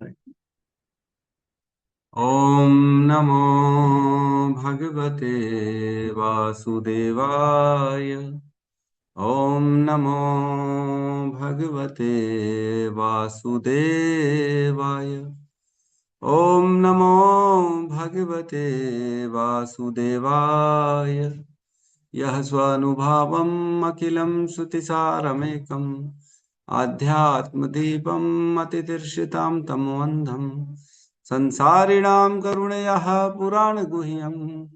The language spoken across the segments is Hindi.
ॐ नमो भगवते वासुदेवाय। ॐ नमो भगवते वासुदेवाय। ॐ नमो भगवते वासुदेवाय। यः स्वानुभावम् अखिलं श्रुतिसारमेकम् आध्यात्मदीपम् अतितीर्षितां तमोऽन्धम् संसारिणां करुणयाः पुराणगुह्यम्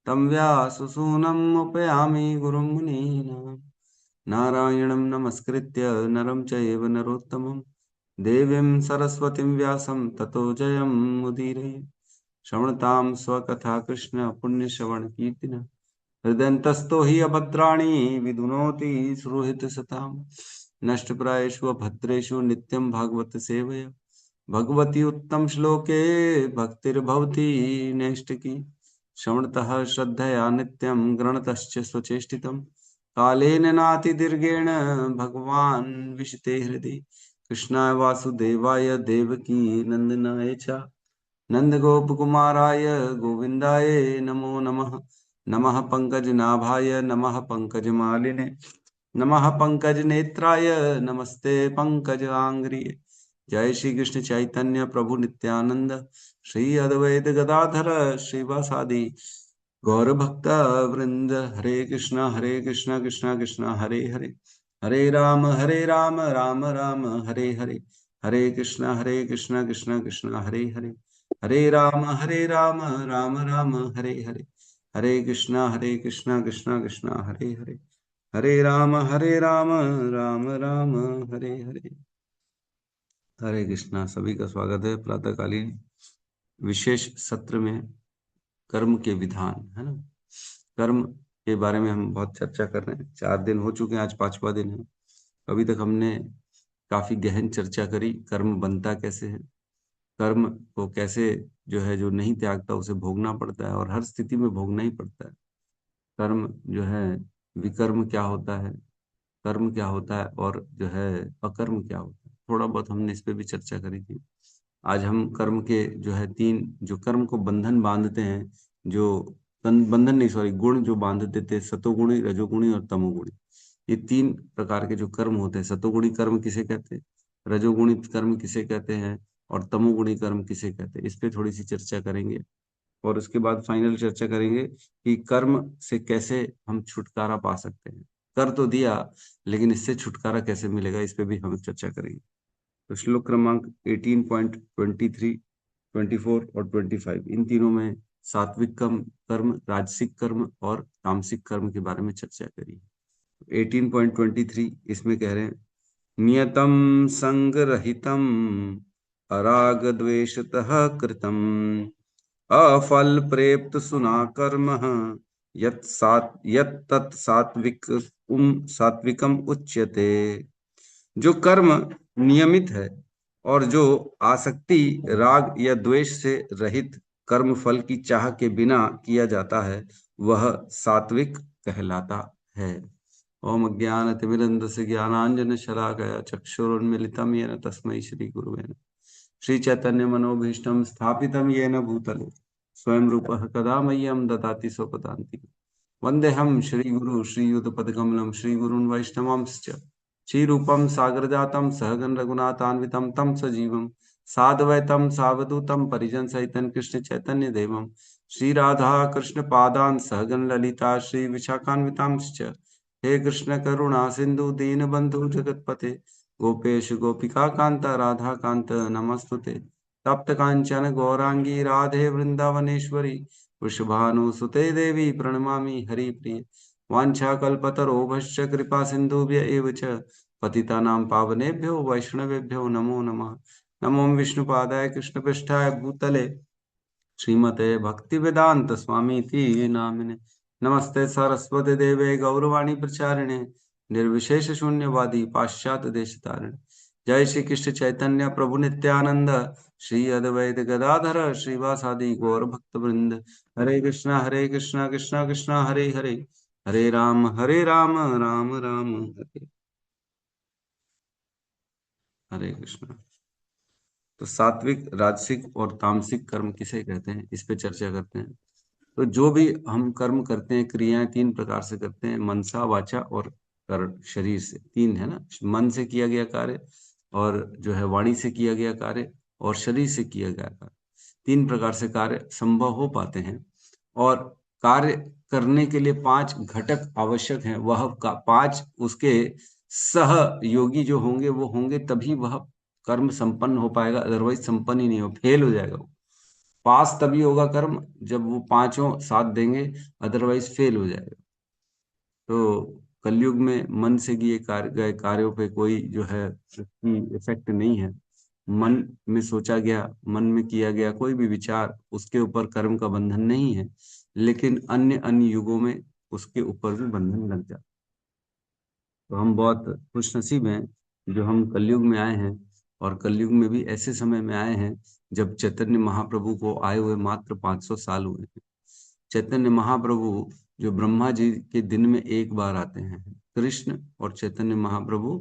तं व्याससूनम् उपयामि गुरुं मुनीनाम्। नारायणं नमस्कृत्य नरं चैव नरोत्तमं देवीं सरस्वतीं व्यासं ततो जयं मुदीरये। श्रवणतां स्वकथा कृष्ण पुण्यश्रवणकीर्तिना हृदयन्तस्थो हि अभद्राणि विधुनोति सुहृतसताम्। नष्टप्रायेषु अभद्रेषु नित्यं भागवत सेवया भगवती उत्तम श्लोके भक्तिर्भवति नैष्टिकी। श्रवणतः श्रद्धया नित्यं गृणतश्च स्वचेष्टितम् कालेन नातिदीर्घेण भगवान् विशते हृदि। कृष्णाय वासुदेवाय देवकी नंदनाय च नन्दगोपकुमाराय गोविन्दाय नमो नमः। नमः पंकजनाभाय नमः पंकजमालिने नमः पंकजनेत्राय नमस्ते पंकजांग्रिये। जय श्री कृष्ण चैतन्य प्रभु नित्यानंद श्री अद्वैत गदाधर श्रीवासादि गौर भक्त वृंद। हरे कृष्णा कृष्णा कृष्णा हरे हरे हरे राम राम राम हरे हरे। हरे कृष्णा कृष्णा कृष्णा हरे हरे राम राम राम हरे। हरे कृष्णा कृष्णा कृष्णा हरे हरे राम राम राम हरे। हरे कृष्णा। सभी का स्वागत है प्रातःकालीन विशेष सत्र में। कर्म के विधान है ना। कर्म के बारे में हम बहुत चर्चा कर रहे हैं। 4 दिन हो चुके हैं, आज 5वां दिन है। अभी तक हमने काफी गहन चर्चा करी। कर्म बनता कैसे है, कर्म को कैसे जो है जो नहीं त्यागता उसे भोगना पड़ता है और हर स्थिति में भोगना ही पड़ता है। कर्म जो है, विकर्म क्या होता है, कर्म क्या होता है और जो है अकर्म क्या होता है, थोड़ा बहुत हमने इस पे भी चर्चा करी थी। आज हम कर्म के जो है 3 जो कर्म को बंधन बांधते हैं, जो बंधन नहीं सॉरी गुण जो बांध देते हैं, सतोगुणी रजोगुणी और तमोगुणी। ये 3 प्रकार के जो कर्म होते हैं, सतोगुणी कर्म किसे कहते हैं, रजोगुणी कर्म किसे कहते हैं और तमोगुणी कर्म किसे कहते हैं, इस पे थोड़ी सी चर्चा करेंगे। और उसके बाद फाइनल चर्चा करेंगे कि कर्म से कैसे हम छुटकारा पा सकते हैं। कर तो दिया, लेकिन इससे छुटकारा कैसे मिलेगा, इस पे भी हम चर्चा करेंगे। तो श्लोक क्रमांक 18.23, 24 और 25, इन तीनों में सात्विक कर्म, राजसिक कर्म और तामसिक कर्म के बारे में चर्चा करी। 18.23 इसमें कह रहे हैं, नियतम संगरहितम अराग द्वेषतः कृतम अफल प्रेप्त सुना कर्म यत् तत् सात्विकम उच्यते। जो कर्म नियमित है और जो आसक्ति राग या द्वेष से रहित कर्म फल की चाह के बिना किया जाता है वह सात्विक कहलाता है। ओम अज्ञानतिमिरन्धस्य ज्ञानांजन शलाकया चक्षुरुन्मीलितं येन तस्मै श्री गुरुवे नमः। श्री चैतन्य मनोभीष्टं स्थापितं येन भूतले स्वयं रूपः कदा मह्यं ददाति स्वपदान्तिकम्। वन्देऽहं श्रीगुरु श्रीयुतपदकमलं श्रीगुरून् वैष्णवांश्च श्रीरूपं सागरजातं सहगण रघुनाथान्वितं तं सजीवं साद्वैतं सावधूतं परिजनसहितं कृष्ण चैतन्य देवं श्री राधा कृष्ण पादान् सहगण ललिता श्री विशाखान्वितांश्च। हे कृष्ण करुणा सिंधु दीनबंधु जगतपते गोपेश गोपिका कांत राधा कांत नमस्तुते। तप्त कांचन गौरांगी राधे वृंदावनेश्वरी वृषभानुसुते देवी प्रणमामि हरिप्रिय। वाञ्छाकल्पतरोभश्च कृपा सिन्धुभ्य एव च पतितानां पावनेभ्यो वैष्णवेभ्यो नमो नमः। नमो विष्णुपादाय कृष्णपृष्ठाय भूतले श्रीमते भक्तिवेदांत स्वामी इति नामिने। नमस्ते सरस्वती देवे गौरवाणी प्रचारिणे निर्विशेष शून्यवादी पाश्चात्य देश तारिणे। जय श्री कृष्ण चैतन्य प्रभु नित्यानंद श्री अद्वैत गदाधर श्रीवासादि गौर भक्त वृंद। हरे कृष्णा कृष्णा कृष्णा हरे हरे हरे राम राम राम हरे हरे कृष्णा। तो सात्विक, राजसिक और तामसिक कर्म किसे कहते हैं, इस पे चर्चा करते हैं। तो जो भी हम कर्म करते हैं, क्रियाएं तीन प्रकार से करते हैं, मनसा, वाचा और कर, शरीर से, तीन है ना। मन से किया गया कार्य, और जो है वाणी से किया गया कार्य, और शरीर से किया गया कार्य। तीन प्रकार से कार्य संभव हो पाते हैं। और कार्य करने के लिए पांच घटक आवश्यक हैं, वह का पांच उसके सहयोगी जो होंगे वो होंगे, तभी वह कर्म संपन्न हो पाएगा, अदरवाइज संपन्न ही नहीं हो, फेल हो जाएगा वो। पास तभी होगा कर्म जब वो पांचों साथ देंगे, अदरवाइज फेल हो जाएगा। तो कलयुग में मन से किए गए कार्यों पे कोई जो है इफेक्ट नहीं है। मन में सोचा गया, मन में किया गया कोई भी विचार, उसके ऊपर कर्म का बंधन नहीं है। लेकिन अन्य अन्य युगों में उसके ऊपर भी बंधन लग जाता। तो हम बहुत खुशनसीब हैं जो हम कलयुग में आए हैं। और कलयुग में भी ऐसे समय में आए हैं जब चैतन्य महाप्रभु को आए हुए मात्र 500 साल हुए हैं। चैतन्य महाप्रभु जो ब्रह्मा जी के दिन में एक बार आते हैं, कृष्ण और चैतन्य महाप्रभु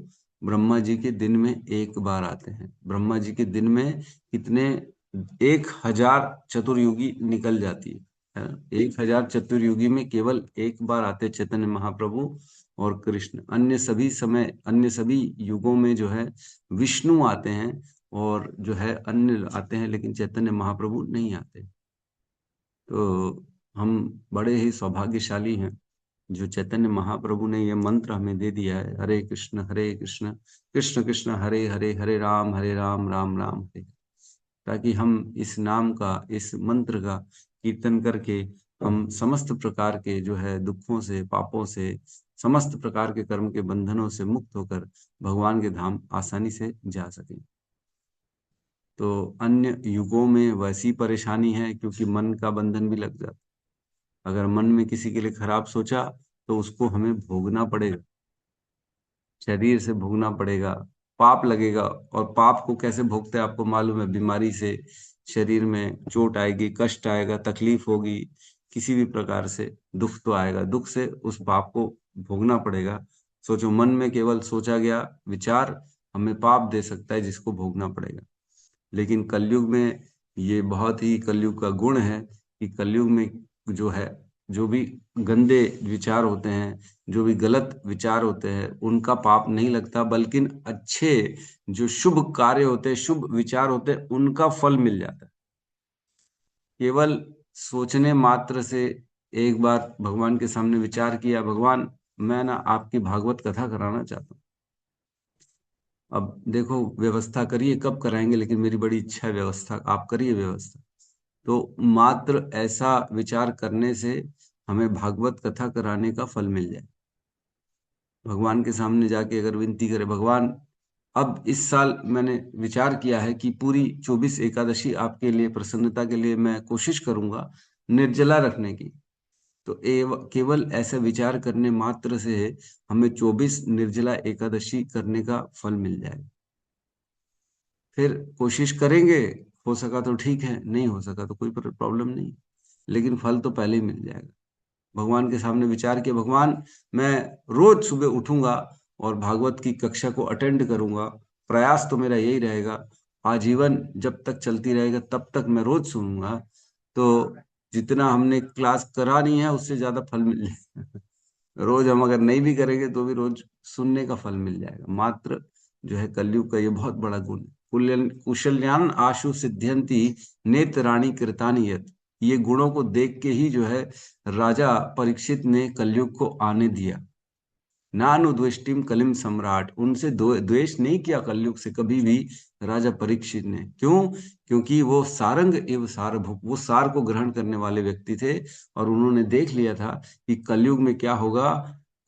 ब्रह्मा जी के दिन में एक बार आते हैं। ब्रह्मा जी के दिन में कितने, 1000 चतुर्युगी निकल जाती है ना? 1000 चतुर्युगी में केवल एक बार आते चैतन्य महाप्रभु और कृष्ण। अन्य सभी समय, अन्य सभी युगों में जो है विष्णु आते हैं और जो है अन्य आते हैं, लेकिन चैतन्य महाप्रभु नहीं आते। तो हम बड़े ही सौभाग्यशाली हैं जो चैतन्य महाप्रभु ने ये मंत्र हमें दे दिया है, हरे कृष्ण कृष्ण कृष्ण हरे हरे, हरे राम राम राम हरे। ताकि हम इस नाम का, इस मंत्र का कीर्तन करके हम समस्त प्रकार के जो है दुखों से, पापों से, समस्त प्रकार के कर्म के बंधनों से मुक्त होकर भगवान के धाम आसानी से जा सकें। तो अन्य युगों में वैसी परेशानी है क्योंकि मन का बंधन भी लग जाता। अगर मन में किसी के लिए खराब सोचा तो उसको हमें भोगना पड़ेगा, शरीर से भोगना पड़ेगा, पाप लगेगा। और पाप को कैसे भोगते हैं आपको मालूम है, बीमारी से, शरीर में चोट आएगी, कष्ट आएगा, तकलीफ होगी, किसी भी प्रकार से दुख तो आएगा, दुख से उस पाप को भोगना पड़ेगा। सोचो, मन में केवल सोचा गया विचार हमें पाप दे सकता है जिसको भोगना पड़ेगा। लेकिन कलयुग में ये बहुत ही कलयुग का गुण है कि कलयुग में जो है, जो भी गंदे विचार होते हैं, जो भी गलत विचार होते हैं, उनका पाप नहीं लगता, बल्कि अच्छे जो शुभ कार्य होते हैं, शुभ विचार होते हैं, उनका फल मिल जाता है। केवल सोचने मात्र से, एक बार भगवान के सामने विचार किया, भगवान मैं ना आपकी भागवत कथा कराना चाहता हूँ, अब देखो व्यवस्था करिए, कब कराएंगे, लेकिन मेरी बड़ी इच्छा है व्यवस्था, आप करिए व्यवस्था। तो मात्र ऐसा विचार करने से हमें भागवत कथा कराने का फल मिल जाए। भगवान के सामने जाके अगर विनती करे, भगवान अब इस साल मैंने विचार किया है कि पूरी 24 एकादशी आपके लिए, प्रसन्नता के लिए मैं कोशिश करूंगा निर्जला रखने की। तो केवल ऐसा विचार करने मात्र से हमें 24 निर्जला एकादशी करने का फल मिल जाएगा। फिर कोशिश करेंगे, हो सका तो ठीक है, नहीं हो सका तो कोई प्रॉब्लम नहीं, लेकिन फल तो पहले ही मिल जाएगा। भगवान के सामने विचार किया, भगवान मैं रोज सुबह उठूंगा और भागवत की कक्षा को अटेंड करूंगा, प्रयास तो मेरा यही रहेगा, आजीवन जब तक चलती रहेगा तब तक मैं रोज सुनूंगा। तो जितना हमने क्लास करानी है उससे ज्यादा फल मिल जाएगा। रोज हम अगर नहीं भी करेंगे तो भी रोज सुनने का फल मिल जाएगा। मात्र जो है कलयुग का ये बहुत बड़ा गुण है। कुशल्यान आशु सिद्ध्यंति नेत्राणि कृतानि यत्। ये गुणों को देख के ही जो है राजा परीक्षित ने कलयुग को आने दिया। नानुद्वेष्टिम कलिम सम्राट, उनसे द्वेष नहीं किया कलयुग से कभी भी राजा परीक्षित ने। क्यों? क्योंकि वो सारंग एवं सारभूत, वो सार को ग्रहण करने वाले व्यक्ति थे, और उन्होंने देख लिया था कि कलयुग में क्या होगा।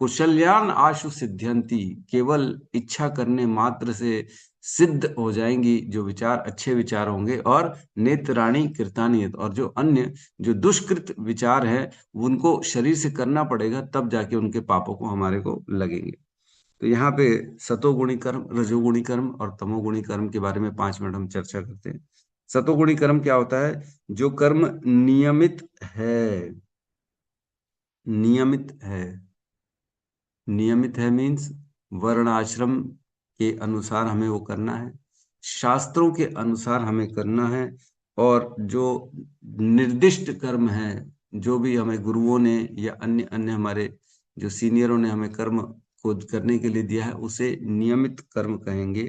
कुशल्यान आशु सिद्ध्यंती, केवल इच्छा करने मात्र से सिद्ध हो जाएंगी जो विचार, अच्छे विचार होंगे। और नेत्राणि कृतानि, और जो अन्य जो दुष्कृत विचार है उनको शरीर से करना पड़ेगा, तब जाके उनके पापों को हमारे को लगेंगे। तो यहाँ पे सतोगुणी कर्म, रजोगुणी कर्म और तमोगुणी कर्म के बारे में 5 मिनट हम चर्चा करते हैं। सतोगुणी कर्म क्या होता है? जो कर्म नियमित है, नियमित है, नियमित है मीन्स वर्ण आश्रम के अनुसार हमें वो करना है। शास्त्रों के अनुसार हमें करना है। और जो निर्दिष्ट कर्म है, जो भी हमें गुरुओं ने या अन्य अन्य हमारे जो सीनियरों ने हमें कर्म को करने के लिए दिया है, उसे नियमित कर्म कहेंगे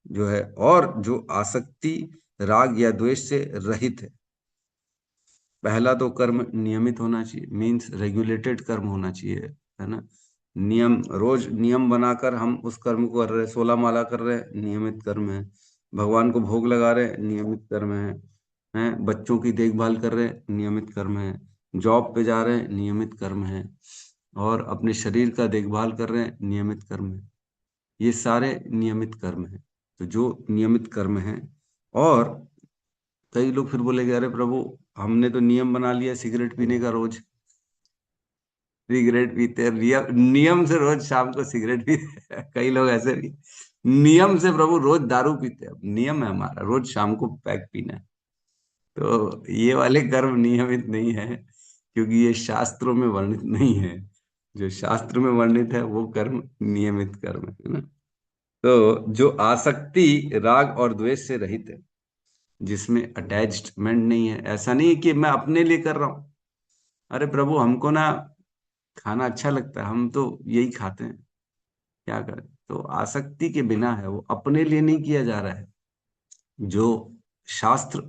जो है। और जो आसक्ति राग या द्वेष से रहित है। पहला तो कर्म नियमित होना चाहिए, मीन्स रेगुलेटेड कर्म होना चाहिए, है ना। नियम, रोज नियम बनाकर हम उस कर्म को कर रहे हैं। 16 माला कर रहे हैं, नियमित कर्म है। भगवान को भोग लगा रहे हैं, नियमित कर्म है। हैं, बच्चों की देखभाल कर रहे हैं, नियमित कर्म है। जॉब पे जा रहे हैं, नियमित कर्म है। और अपने शरीर का देखभाल कर रहे हैं, नियमित कर्म है। ये सारे नियमित कर्म है। तो जो नियमित कर्म है। और कई लोग फिर बोलेंगे, अरे प्रभु, हमने तो नियम बना लिया सिगरेट पीने का रोज, सिगरेट पीते हैं, नियम नियम से रोज शाम को सिगरेट पीते हैं। कई लोग ऐसे भी नियम से प्रभु रोज दारू पीते हैं। नियम है हमारा रोज शाम को पैक पीना है। तो ये वाले कर्म नियमित नहीं है, क्योंकि ये शास्त्रों में वर्णित नहीं है। जो शास्त्र में वर्णित है वो कर्म नियमित कर्म है ना। तो जो आसक्ति राग और द्वेष से रहित है, जिसमें अटैचमेंट नहीं है। ऐसा नहीं है कि मैं अपने लिए कर रहा हूं। अरे प्रभु, हमको ना खाना अच्छा लगता है, हम तो यही खाते हैं, क्या करें। तो आसक्ति के बिना है, वो अपने लिए नहीं किया जा रहा है। जो शास्त्र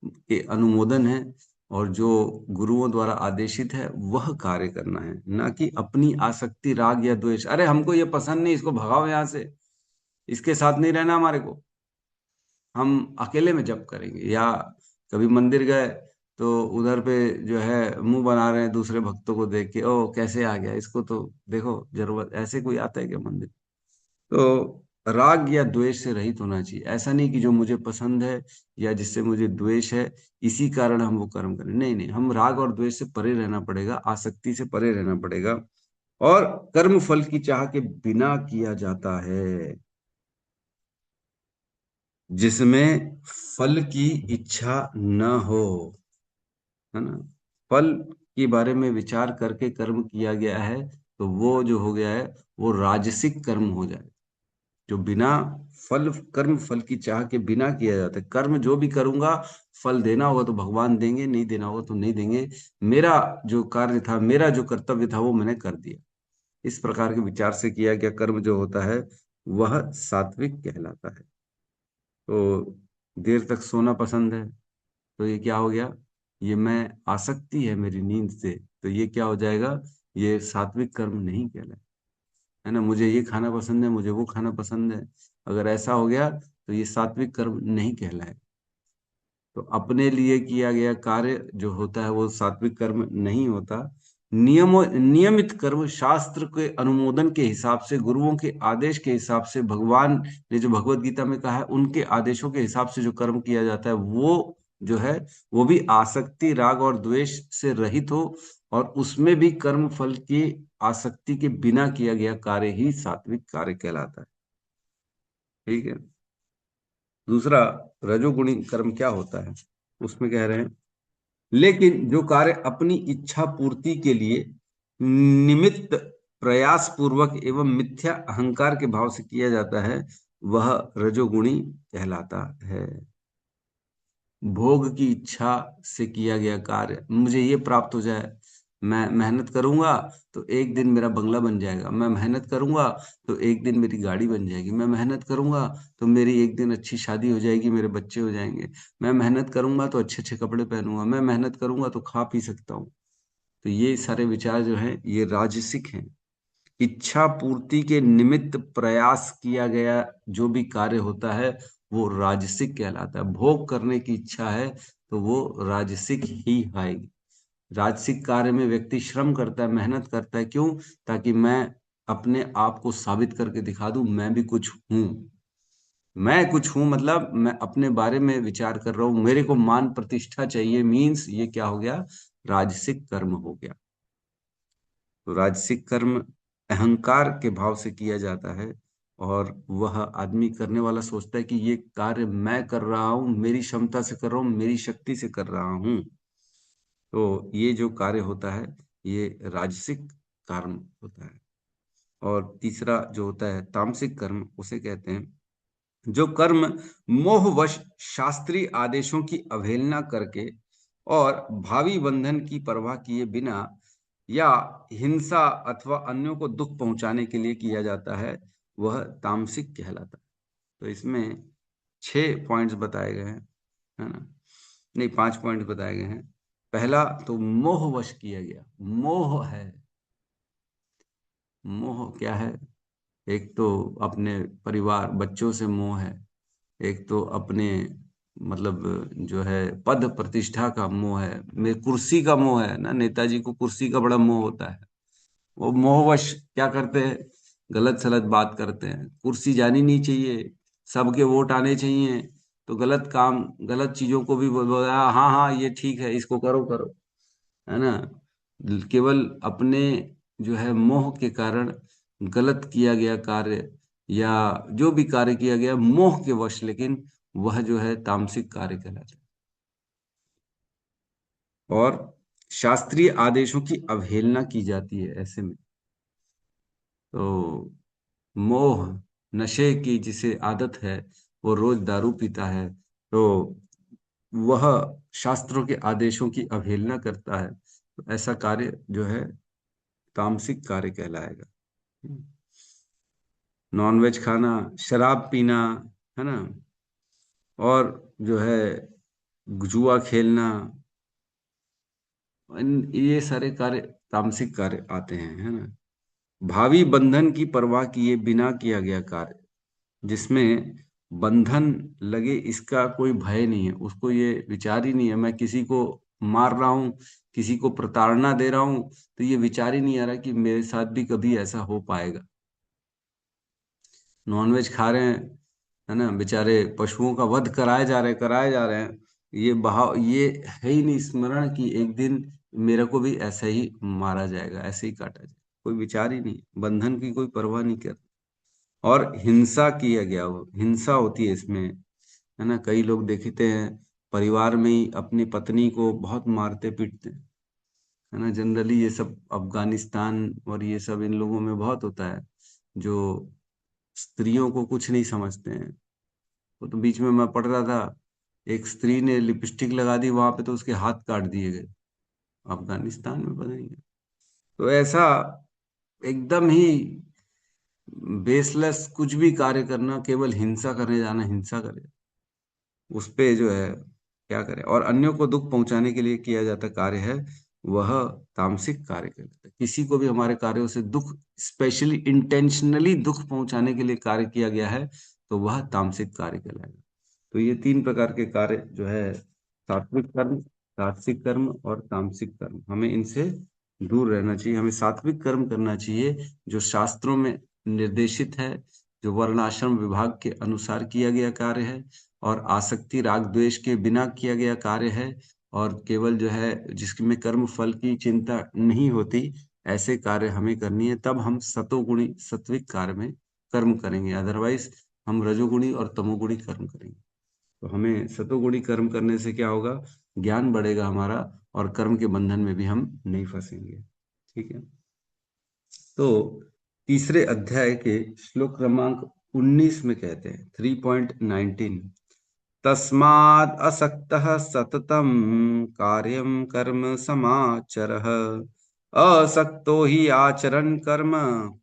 के अनुमोदन है और जो गुरुओं द्वारा आदेशित है, वह कार्य करना है, ना कि अपनी आसक्ति राग या द्वेष। अरे हमको ये पसंद नहीं, इसको भगाओ यहाँ से, इसके साथ नहीं रहना हमारे को, हम अकेले में जप करेंगे। या कभी मंदिर गए तो उधर पे जो है मुंह बना रहे हैं दूसरे भक्तों को देख के, ओ कैसे आ गया, इसको तो देखो जरूरत, ऐसे कोई आता है क्या मंदिर। तो राग या द्वेष से रहित होना चाहिए। ऐसा नहीं कि जो मुझे पसंद है या जिससे मुझे द्वेष है, इसी कारण हम वो कर्म करें। नहीं नहीं, हम राग और द्वेष से परे रहना पड़ेगा, आसक्ति से परे रहना पड़ेगा। और कर्म फल की चाह के बिना किया जाता है, जिसमें फल की इच्छा न हो, है ना। फल के बारे में विचार करके कर्म किया गया है, तो वो जो हो गया है वो राजसिक कर्म हो जाए। जो बिना फल, कर्म फल की चाह के बिना किया जाता है। कर्म जो भी करूंगा, फल देना होगा तो भगवान देंगे, नहीं देना होगा तो नहीं देंगे। मेरा जो कार्य था, मेरा जो कर्तव्य था, वो मैंने कर दिया। इस प्रकार के विचार से किया गया कर्म जो होता है, वह सात्विक कहलाता है। तो देर तक सोना पसंद है, तो ये क्या हो गया, ये मैं आसक्ति है मेरी नींद से, तो ये क्या हो जाएगा, ये सात्विक कर्म नहीं कहलाए, है ना। मुझे ये खाना पसंद है, मुझे वो खाना पसंद है, अगर ऐसा हो गया तो ये सात्विक कर्म नहीं कहलाए। तो अपने लिए किया गया कार्य जो होता है वो सात्विक कर्म नहीं होता। नियमित कर्म शास्त्र के अनुमोदन के हिसाब से, गुरुओं के आदेश के हिसाब से, भगवान ने जो भगवत गीता में कहा है उनके आदेशों के हिसाब से जो कर्म किया जाता है, वो जो है वो भी आसक्ति राग और द्वेष से रहित हो। और उसमें भी कर्म फल की आसक्ति के बिना किया गया कार्य ही सात्विक कार्य कहलाता है। ठीक है। दूसरा, रजोगुणी कर्म क्या होता है, उसमें कह रहे हैं, लेकिन जो कार्य अपनी इच्छा पूर्ति के लिए निमित्त प्रयास पूर्वक एवं मिथ्या अहंकार के भाव से किया जाता है, वह रजोगुणी कहलाता है। भोग की इच्छा से किया गया कार्य, मुझे ये प्राप्त हो जाए, मैं मेहनत करूंगा तो एक दिन मेरा बंगला बन जाएगा, मैं मेहनत करूंगा तो एक दिन मेरी गाड़ी बन जाएगी, मैं मेहनत करूंगा तो मेरी एक दिन अच्छी शादी हो जाएगी, मेरे बच्चे हो जाएंगे, मैं मेहनत करूंगा तो अच्छे अच्छे कपड़े पहनूंगा, मैं मेहनत करूंगा तो खा पी सकता हूँ। तो ये सारे विचार जो हैं ये राजसिक हैं। इच्छा पूर्ति के निमित्त प्रयास किया गया जो भी कार्य होता है, वो राजसिक कहलाता है। भोग करने की इच्छा है तो वो राजसिक ही आएगी। राजसिक कार्य में व्यक्ति श्रम करता है, मेहनत करता है, क्यों, ताकि मैं अपने आप को साबित करके दिखा दूं, मैं भी कुछ हूं। मैं कुछ हूं मतलब मैं अपने बारे में विचार कर रहा हूं, मेरे को मान प्रतिष्ठा चाहिए, मीन्स ये क्या हो गया, राजसिक कर्म हो गया। तो राजसिक कर्म अहंकार के भाव से किया जाता है। और वह आदमी करने वाला सोचता है कि ये कार्य मैं कर रहा हूँ, मेरी क्षमता से कर रहा हूँ, मेरी शक्ति से कर रहा हूँ। तो ये जो कार्य होता है ये राजसिक कर्म होता है। और तीसरा जो होता है तामसिक कर्म, उसे कहते हैं जो कर्म मोहवश शास्त्रीय आदेशों की अवहेलना करके और भावी बंधन की परवाह किए बिना या हिंसा अथवा अन्यों को दुख पहुंचाने के लिए किया जाता है, वह तामसिक कहलाता है। तो इसमें 6 पॉइंट्स बताए गए हैं, है ना? नहीं, 5 पॉइंट बताए गए हैं। पहला तो मोहवश किया गया, मोह है। मोह क्या है? एक तो अपने परिवार बच्चों से मोह है, एक तो अपने मतलब जो है पद प्रतिष्ठा का मोह है, मेरे कुर्सी का मोह है ना, नेताजी को कुर्सी का बड़ा मोह होता है। वो मोहवश क्या करते हैं? गलत सलत बात करते हैं, कुर्सी जानी नहीं चाहिए, सबके वोट आने चाहिए, तो गलत काम गलत चीजों को भी बोला, हाँ हाँ ये ठीक है, इसको करो करो, है ना? केवल अपने जो है मोह के कारण गलत किया गया कार्य, या जो भी कार्य किया गया मोह के वश, लेकिन वह जो है तामसिक कार्य कहलाता है। और शास्त्रीय आदेशों की अवहेलना की जाती है ऐसे में। तो मोह, नशे की जिसे आदत है, वो रोज दारू पीता है, तो वह शास्त्रों के आदेशों की अवहेलना करता है, तो ऐसा कार्य जो है तामसिक कार्य कहलाएगा। नॉनवेज खाना, शराब पीना, है ना, और जो है जुआ खेलना, ये सारे कार्य तामसिक कार्य आते हैं, है ना? भावी बंधन की परवाह किए बिना किया गया कार्य, जिसमें बंधन लगे इसका कोई भय नहीं है, उसको ये विचार ही नहीं है मैं किसी को मार रहा हूं, किसी को प्रताड़ना दे रहा हूं, तो ये विचार ही नहीं आ रहा कि मेरे साथ भी कभी ऐसा हो पाएगा। नॉनवेज खा रहे हैं, है ना, बेचारे पशुओं का वध कराए जा रहे हैं, ये है ही नहीं स्मरण कि एक दिन मेरे को भी ऐसे ही मारा जाएगा, ऐसे ही काटा जाएगा। कोई विचार ही नहीं, बंधन की कोई परवाह नहीं कर। और हिंसा किया गया, हो हिंसा होती है इसमें, है ना? कई लोग देखते हैं परिवार में ही अपनी पत्नी को बहुत मारते पीटते हैं, है ना? जनरली ये सब अफगानिस्तान और ये सब इन लोगों में बहुत होता है, जो स्त्रियों को कुछ नहीं समझते हैं। वो तो बीच में मैं पढ़ रहा था, एक स्त्री ने लिपस्टिक लगा दी वहां पे, तो उसके हाथ काट दिए गए, अफगानिस्तान में, पता नहीं। तो ऐसा एकदम ही बेसलेस कुछ भी कार्य करना, केवल हिंसा करने जाना, हिंसा करे, उस पे जो है क्या करे, और अन्यों को दुख पहुंचाने के लिए किया जाता कार्य है, वह तामसिक कार्य कहलाता है। किसी को भी हमारे कार्यों से दुख, स्पेशली इंटेंशनली दुख पहुंचाने के लिए कार्य किया गया है, तो वह तामसिक कार्य कहलाएगा। तो ये 3 प्रकार के कार्य जो है, सात्विक कर्म, राजसिक कर्म और तामसिक कर्म, हमें इनसे दूर रहना चाहिए। हमें सात्विक कर्म करना चाहिए जो शास्त्रों में निर्देशित है, जो वर्णाश्रम विभाग के अनुसार किया गया कार्य है, और आसक्ति राग द्वेष के बिना किया गया कार्य है, और केवल जो है जिसमें कर्म फल की चिंता नहीं होती, ऐसे कार्य हमें करनी है। तब हम सतोगुणी सात्विक कार्य में कर्म करेंगे, अदरवाइज हम रजोगुणी और तमोगुणी कर्म करेंगे। तो हमें सतोगुणी कर्म करने से क्या होगा? ज्ञान बढ़ेगा हमारा, और कर्म के बंधन में भी हम नहीं फंसेंगे। ठीक है। तो तीसरे अध्याय के श्लोक क्रमांक 19 में कहते हैं, 3.19, तस्माद् असक्तः सततं कार्यं कर्म समाचरः, असक्तो हि आचरन् कर्म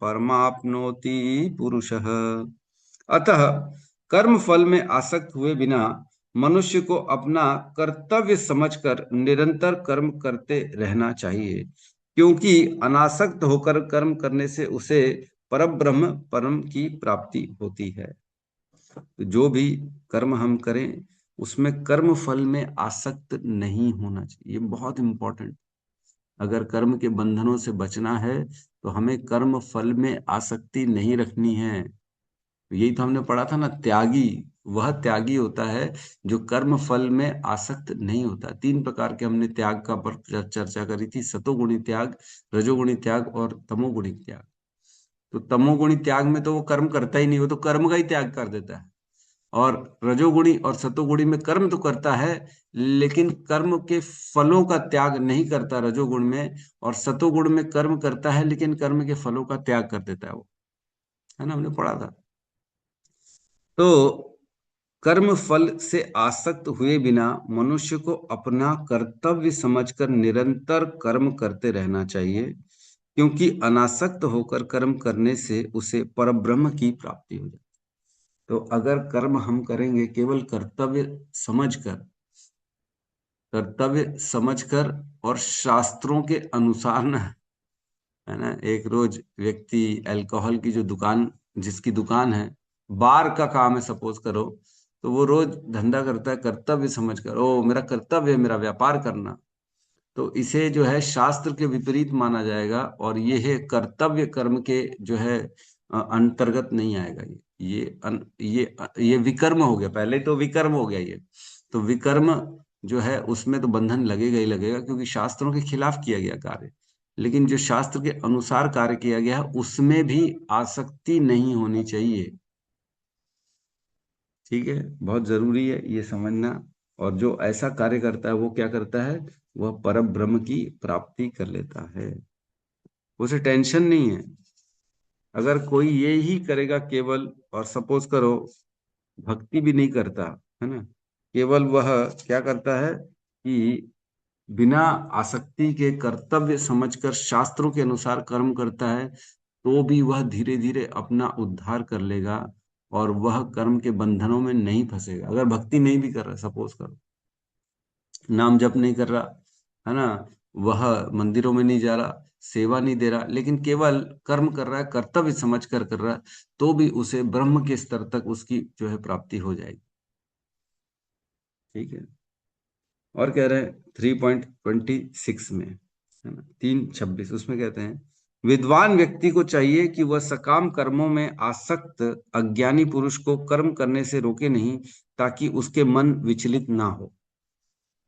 परमाप्नोति पुरुषः। अतः कर्म फल में आसक्त हुए बिना मनुष्य को अपना कर्तव्य समझकर निरंतर कर्म करते रहना चाहिए, क्योंकि अनासक्त होकर कर्म करने से उसे परब्रह्म परम की प्राप्ति होती है। तो जो भी कर्म हम करें, उसमें कर्म फल में आसक्त नहीं होना चाहिए, ये बहुत इंपॉर्टेंट। अगर कर्म के बंधनों से बचना है, तो हमें कर्म फल में आसक्ति नहीं रखनी है। यही तो हमने पढ़ा था ना, त्यागी वह त्यागी होता है जो कर्म फल में आसक्त नहीं होता। 3 प्रकार के हमने त्याग का पर चर्चा करी थी, सतोगुणी त्याग, रजोगुणी त्याग और तमोगुणी त्याग। तो तमोगुणी त्याग में तो वो कर्म करता ही नहीं, वो तो कर्म का ही त्याग कर देता है। और रजोगुणी और सतोगुणी में कर्म तो करता है, लेकिन कर्म के फलों का त्याग नहीं करता रजोगुण में, और सतोगुण में कर्म करता है लेकिन कर्म के फलों का त्याग कर देता है वो, है ना, हमने पढ़ा था। तो कर्म फल से आसक्त हुए बिना मनुष्य को अपना कर्तव्य समझकर निरंतर कर्म करते रहना चाहिए, क्योंकि अनासक्त होकर कर्म करने से उसे परब्रह्म की प्राप्ति हो जाती। तो अगर कर्म हम करेंगे केवल कर्तव्य समझकर और शास्त्रों के अनुसार ना, है ना, एक रोज व्यक्ति अल्कोहल की जो दुकान, जिसकी दुकान है, बार का काम है सपोज करो, तो वो रोज धंधा करता है कर्तव्य समझकर, ओ मेरा कर्तव्य है मेरा व्यापार करना, तो इसे जो है शास्त्र के विपरीत माना जाएगा, और ये है कर्तव्य कर्म के जो है अंतर्गत नहीं आएगा। ये विकर्म हो गया, पहले तो विकर्म हो गया ये। तो विकर्म जो है उसमें तो बंधन लगेगा ही लगेगा, क्योंकि शास्त्रों के खिलाफ किया गया कार्य। लेकिन जो शास्त्र के अनुसार कार्य किया गया है उसमें भी आसक्ति नहीं होनी चाहिए। ठीक है, बहुत जरूरी है ये समझना। और जो ऐसा कार्य करता है वो क्या करता है, वह परम ब्रह्म की प्राप्ति कर लेता है, उसे टेंशन नहीं है। अगर कोई ये ही करेगा केवल, और सपोज करो भक्ति भी नहीं करता, है ना, केवल वह क्या करता है कि बिना आसक्ति के कर्तव्य समझकर शास्त्रों के अनुसार कर्म करता है, तो भी वह धीरे धीरे अपना उद्धार कर लेगा और वह कर्म के बंधनों में नहीं फंसेगा। अगर भक्ति नहीं भी कर रहा, सपोज करो नाम जप नहीं कर रहा, है ना, वह मंदिरों में नहीं जा रहा, सेवा नहीं दे रहा, लेकिन केवल कर्म कर रहा है, कर्तव्य समझ कर रहा है, तो भी उसे ब्रह्म के स्तर तक उसकी जो है प्राप्ति हो जाएगी। ठीक है। और कह रहे हैं 3.26 में, है ना, 3.26 उसमें कहते हैं, विद्वान व्यक्ति को चाहिए कि वह सकाम कर्मों में आसक्त अज्ञानी पुरुष को कर्म करने से रोके नहीं, ताकि उसके मन विचलित ना हो।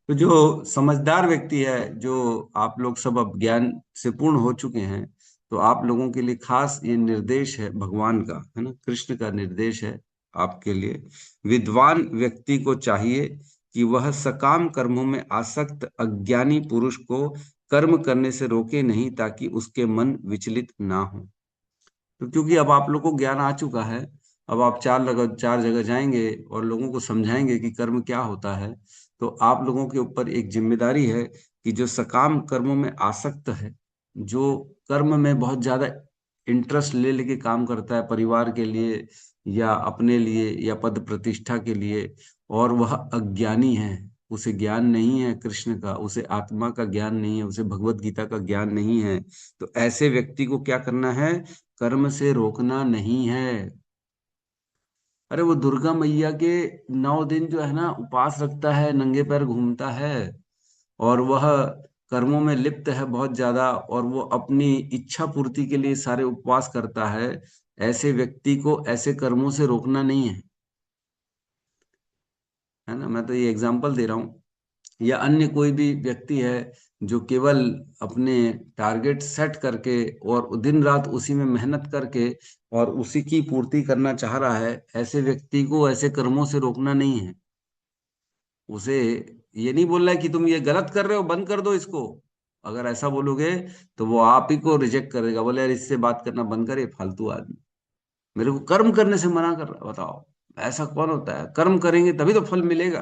तो जो समझदार व्यक्ति है, जो आप लोग सब अब ज्ञान से पूर्ण हो चुके हैं, तो आप लोगों के लिए खास ये निर्देश है भगवान का, है ना, कृष्ण का निर्देश है आपके लिए। विद्वान व्यक्ति को चाहिए कि वह सकाम कर्मों में आसक्त अज्ञानी पुरुष को कर्म करने से रोके नहीं, ताकि उसके मन विचलित ना हो। तो क्योंकि अब आप लोग को ज्ञान आ चुका है, अब आप चार जगह जाएंगे और लोगों को समझाएंगे कि कर्म क्या होता है, तो आप लोगों के ऊपर एक जिम्मेदारी है कि जो सकाम कर्मों में आसक्त है, जो कर्म में बहुत ज्यादा इंटरेस्ट ले लेके काम करता है परिवार के लिए या अपने लिए या पद प्रतिष्ठा के लिए, और वह अज्ञानी है, उसे ज्ञान नहीं है कृष्ण का, उसे आत्मा का ज्ञान नहीं है, उसे भगवत गीता का ज्ञान नहीं है, तो ऐसे व्यक्ति को क्या करना है, कर्म से रोकना नहीं है। अरे वो दुर्गा मैया के 9 दिन जो है ना उपवास रखता है, नंगे पैर घूमता है, और वह कर्मों में लिप्त है बहुत ज्यादा, और वो अपनी इच्छा पूर्ति के लिए सारे उपवास करता है, ऐसे व्यक्ति को ऐसे कर्मों से रोकना नहीं है। है ना, मैं तो ये एग्जांपल दे रहा हूँ। या अन्य कोई भी व्यक्ति है जो केवल अपने टारगेट सेट करके और दिन रात उसी में मेहनत करके और उसी की पूर्ति करना चाह रहा है, ऐसे व्यक्ति को ऐसे कर्मों से रोकना नहीं है। उसे ये नहीं बोलना है कि तुम ये गलत कर रहे हो, बंद कर दो इसको। अगर ऐसा बोलोगे तो वो आप ही को रिजेक्ट करेगा, बोले यार इससे बात करना बंद कर, ये फालतू आदमी मेरे को कर्म करने से मना कर रहा है। बताओ, ऐसा कौन होता है? कर्म करेंगे तभी तो फल मिलेगा।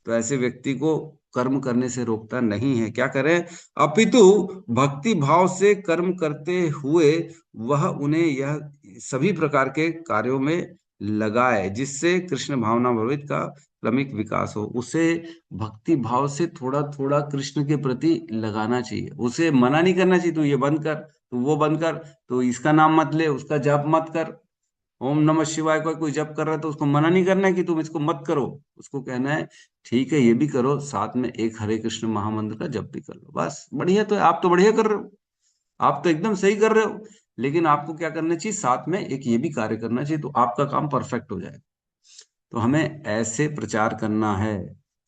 तो ऐसे व्यक्ति को कर्म करने से रोकता नहीं है। क्या करें, अपितु भक्ति भाव से कर्म करते हुए वह उन्हें यह सभी प्रकार के कार्यों में लगाए, जिससे कृष्ण भावना भावित का क्रमिक विकास हो। उसे भक्ति भाव से थोड़ा थोड़ा कृष्ण के प्रति लगाना चाहिए, उसे मना नहीं करना चाहिए तू ये बंद कर, तू वो बंद कर, तो इसका नाम मत ले, उसका जप मत कर। ओम नमः शिवाय का कोई जप कर रहा है तो उसको मना नहीं करना है कि तुम इसको मत करो। उसको कहना है ठीक है ये भी करो, साथ में एक हरे कृष्ण महामंत्र का जप भी कर लो, बस बढ़िया। तो आप तो बढ़िया कर रहे हो, आप तो एकदम सही कर रहे हो, लेकिन आपको क्या करना चाहिए, साथ में एक ये भी कार्य करना चाहिए, तो आपका काम परफेक्ट हो जाएगा। तो हमें ऐसे प्रचार करना है।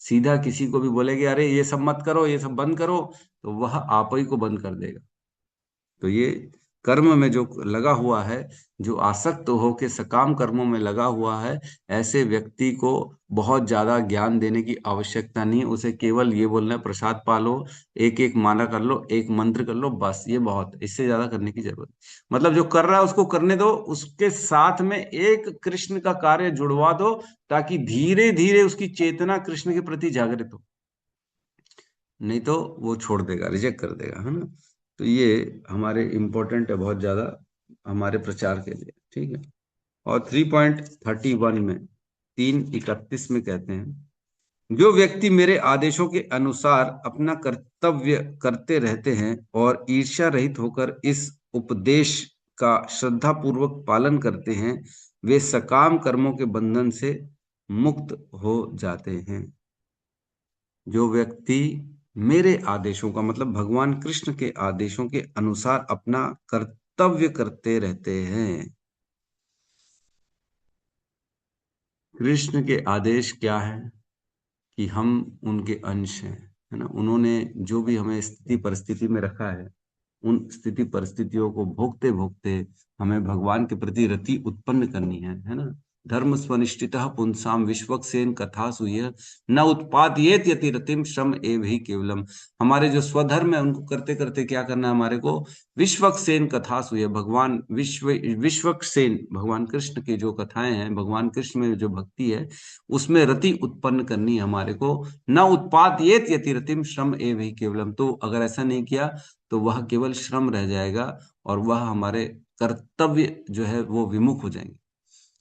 सीधा किसी को भी बोलेगे अरे ये सब मत करो, ये सब बंद करो, तो वह आप ही को बंद कर देगा। तो ये कर्म में जो लगा हुआ है, जो आसक्त हो के सकाम कर्मों में लगा हुआ है, ऐसे व्यक्ति को बहुत ज्यादा ज्ञान देने की आवश्यकता नहीं है। उसे केवल ये बोलना है, प्रसाद पालो, एक एक माला कर लो, एक मंत्र कर लो, बस ये बहुत है। इससे ज्यादा करने की जरूरत नहीं। मतलब जो कर रहा है उसको करने दो, उसके साथ में एक कृष्ण का कार्य जुड़वा दो, ताकि धीरे धीरे उसकी चेतना कृष्ण के प्रति जागृत हो। नहीं तो वो छोड़ देगा, रिजेक्ट कर देगा, है ना। तो ये हमारे इम्पोर्टेंट है बहुत ज्यादा, हमारे प्रचार के लिए, ठीक है। और 3.31 में 3:31 में कहते हैं, जो व्यक्ति मेरे आदेशों के अनुसार अपना कर्तव्य करते रहते हैं और ईर्ष्या रहित होकर इस उपदेश का श्रद्धा पूर्वक पालन करते हैं, वे सकाम कर्मों के बंधन से मुक्त हो जाते हैं। जो व्यक्ति मेरे आदेशों का मतलब भगवान कृष्ण के आदेशों के अनुसार अपना कर्तव्य करते रहते हैं। कृष्ण के आदेश क्या है? कि हम उनके अंश हैं, है ना। उन्होंने जो भी हमें स्थिति परिस्थिति में रखा है, उन स्थिति परिस्थितियों को भोगते भोगते हमें भगवान के प्रति रति उत्पन्न करनी है ना। धर्म स्वनिष्ठितः पुंसाम विश्वक्सेन कथा सुय न उत्पादयेत यति रतिम श्रम एव ही केवलम। हमारे जो स्वधर्म है उनको करते करते क्या करना है हमारे को? विश्वक्सेन कथा सुय, भगवान विश्वक्सेन भगवान कृष्ण की जो कथाएं हैं, भगवान कृष्ण में जो भक्ति है, उसमें रति उत्पन्न करनी है हमारे को। न उत्पादयेत यति रतिम श्रम एव ही केवलम। तो अगर ऐसा नहीं किया तो वह केवल श्रम रह जाएगा, और वह हमारे कर्तव्य जो है वो विमुख हो जाएंगे।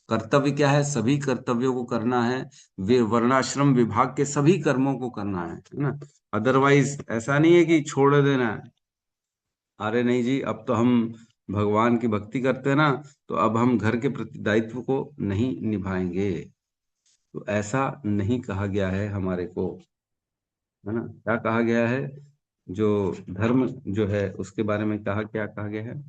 कर्तव्य क्या है? सभी कर्तव्यों को करना है, वे वर्णाश्रम विभाग के सभी कर्मों को करना है ना। अदरवाइज ऐसा नहीं है कि छोड़ देना है, अरे नहीं जी, अब तो हम भगवान की भक्ति करते हैं ना, तो अब हम घर के प्रति दायित्व को नहीं निभाएंगे। तो ऐसा नहीं कहा गया है हमारे को, है ना। क्या कहा गया है? जो धर्म जो है उसके बारे में कहा, क्या कहा गया है?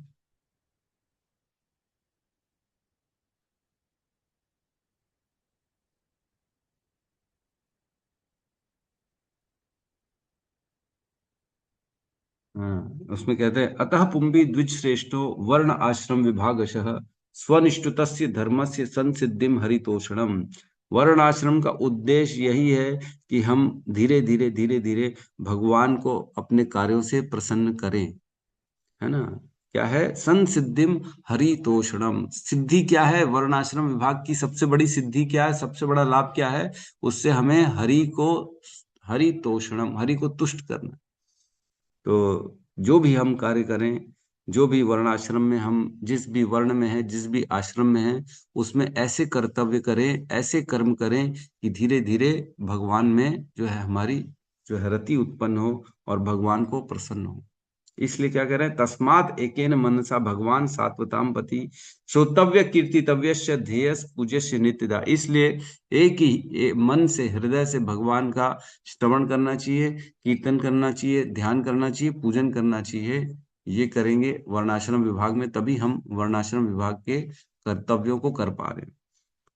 हाँ, उसमें कहते हैं, अतः पुंभी द्विज श्रेष्ठो वर्ण आश्रम विभागशः स्वनिष्ठुतस्य धर्मस्य संसिद्धिम हरितोषणम। वर्ण आश्रम का उद्देश्य यही है कि हम धीरे धीरे भगवान को अपने कार्यों से प्रसन्न करें, है ना। क्या है? संसिद्धिम हरितोषणम। सिद्धि क्या है? वर्णाश्रम विभाग की सबसे बड़ी सिद्धि क्या है? सबसे बड़ा लाभ क्या है? उससे हमें हरितोषणम, हरि को तुष्ट करना। तो जो भी हम कार्य करें, जो भी वर्णाश्रम में हम, जिस भी वर्ण में है, जिस भी आश्रम में है, उसमें ऐसे कर्तव्य करें, ऐसे कर्म करें कि धीरे धीरे भगवान में जो है हमारी जो है रति उत्पन्न हो और भगवान को प्रसन्न हो। इसलिए क्या कह रहे हैं, तस्मात एकेन मनसा भगवान सात्वताम पति श्रोतव्य कीर्तितव्य ध्येयस पूज्यस्य नित्यदा। इसलिए एक ही मन से, हृदय से भगवान का श्रवण करना चाहिए, कीर्तन करना चाहिए, ध्यान करना चाहिए, पूजन करना चाहिए। ये करेंगे वर्णाश्रम विभाग में, तभी हम वर्णाश्रम विभाग के कर्तव्यों को कर पा रहे हैं।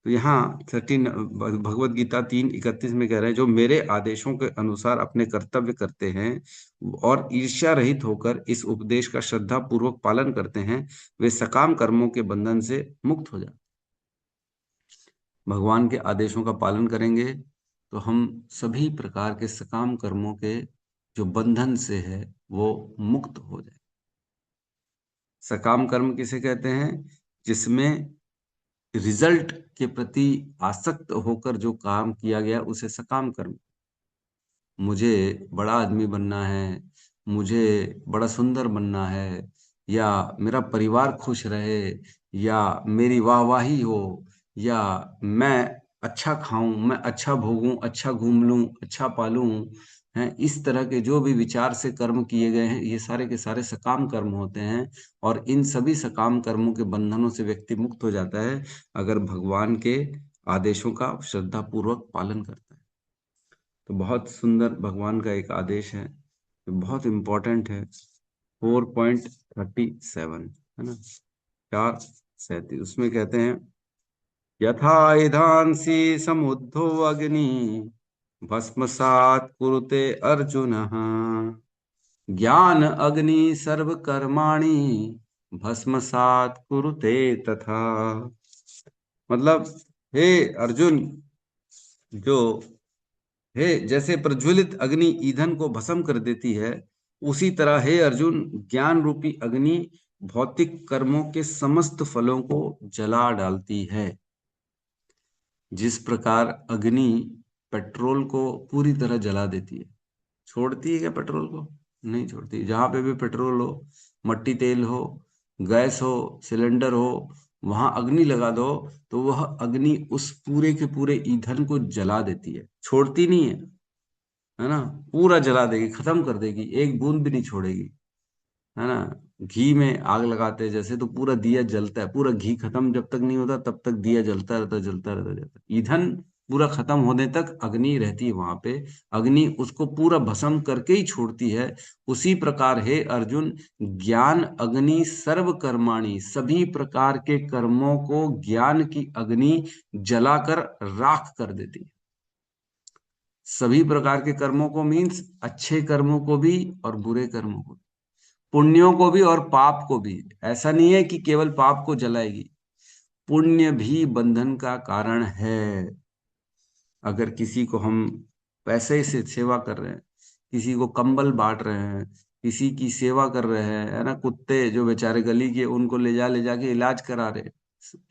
तो यहाँ भगवत गीता 3:31 में कह रहे हैं, जो मेरे आदेशों के अनुसार अपने कर्तव्य करते हैं और ईर्ष्या रहित होकर इस उपदेश का श्रद्धा पूर्वक पालन करते हैं, वे सकाम कर्मों के बंधन से मुक्त हो जाते। भगवान के आदेशों का पालन करेंगे तो हम सभी प्रकार के सकाम कर्मों के जो बंधन से है वो मुक्त हो जाए। सकाम कर्म किसे कहते हैं? जिसमें रिजल्ट के प्रति आसक्त होकर जो काम किया गया उसे सकाम कर्म। मुझे बड़ा आदमी बनना है, मुझे बड़ा सुंदर बनना है, या मेरा परिवार खुश रहे, या मेरी वाहवाही हो, या मैं अच्छा खाऊं, मैं अच्छा भोगूं, अच्छा घूम लूं, अच्छा पालूं, हैं, इस तरह के जो भी विचार से कर्म किए गए हैं, ये सारे के सारे सकाम कर्म होते हैं। और इन सभी सकाम कर्मों के बंधनों से व्यक्ति मुक्त हो जाता है अगर भगवान के आदेशों का श्रद्धा पूर्वक पालन करता है। तो बहुत सुंदर भगवान का एक आदेश है, जो बहुत इंपॉर्टेंट है। 4.37, है ना, 4:37, उसमें कहते हैं, यथा ईधांसि समुद्धो अग्नि भस्मसात् कुरुते अर्जुन, ज्ञान अग्नि सर्व कर्माणि भस्मसात् कुरुते तथा। मतलब हे अर्जुन, जो हे जैसे प्रज्वलित अग्नि ईंधन को भस्म कर देती है, उसी तरह हे अर्जुन, ज्ञान रूपी अग्नि भौतिक कर्मों के समस्त फलों को जला डालती है। जिस प्रकार अग्नि पेट्रोल को पूरी तरह जला देती है, छोड़ती है क्या पेट्रोल को? नहीं छोड़ती। जहां पे भी पेट्रोल हो, मट्टी तेल हो, गैस हो, सिलेंडर हो, वहां अग्नि लगा दो तो वह अग्नि उस पूरे के पूरे ईंधन को जला देती है, छोड़ती नहीं है ना। पूरा जला देगी, खत्म कर देगी, एक बूंद भी नहीं छोड़ेगी, है ना। घी में आग लगाते हैं जैसे, तो पूरा दिया जलता है, पूरा घी खत्म जब तक नहीं होता तब तक दिया जलता रहता, जलता रहता, जलता। ईंधन पूरा खत्म होने तक अग्नि रहती है वहां पे। अग्नि उसको पूरा भस्म करके ही छोड़ती है। उसी प्रकार हे अर्जुन, ज्ञान अग्नि सर्व कर्माणि, सभी प्रकार के कर्मों को ज्ञान की अग्नि जलाकर राख कर देती है। सभी प्रकार के कर्मों को मीन्स अच्छे कर्मों को भी और बुरे कर्मों को, पुण्यों को भी और पाप को भी। ऐसा नहीं है कि केवल पाप को जलाएगी, पुण्य भी बंधन का कारण है। अगर किसी को हम पैसे से सेवा कर रहे हैं, किसी को कंबल बांट रहे हैं, किसी की सेवा कर रहे हैं, है ना, कुत्ते जो बेचारे गली के, उनको ले जाके इलाज करा रहे हैं,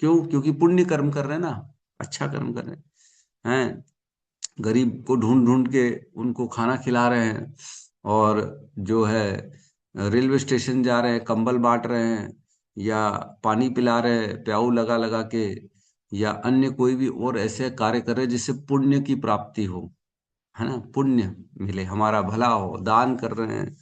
क्यों? क्योंकि पुण्य कर्म कर रहे हैं ना, अच्छा कर्म कर रहे हैं। गरीब को ढूंढ ढूंढ के उनको खाना खिला रहे हैं, और जो है रेलवे स्टेशन जा रहे हैं, कंबल बांट रहे हैं, या पानी पिला रहे हैं प्याऊ लगा लगा के, या अन्य कोई भी और ऐसे कार्य कर रहे हैं जिससे पुण्य की प्राप्ति हो, है ना, पुण्य मिले, हमारा भला हो, दान कर रहे हैं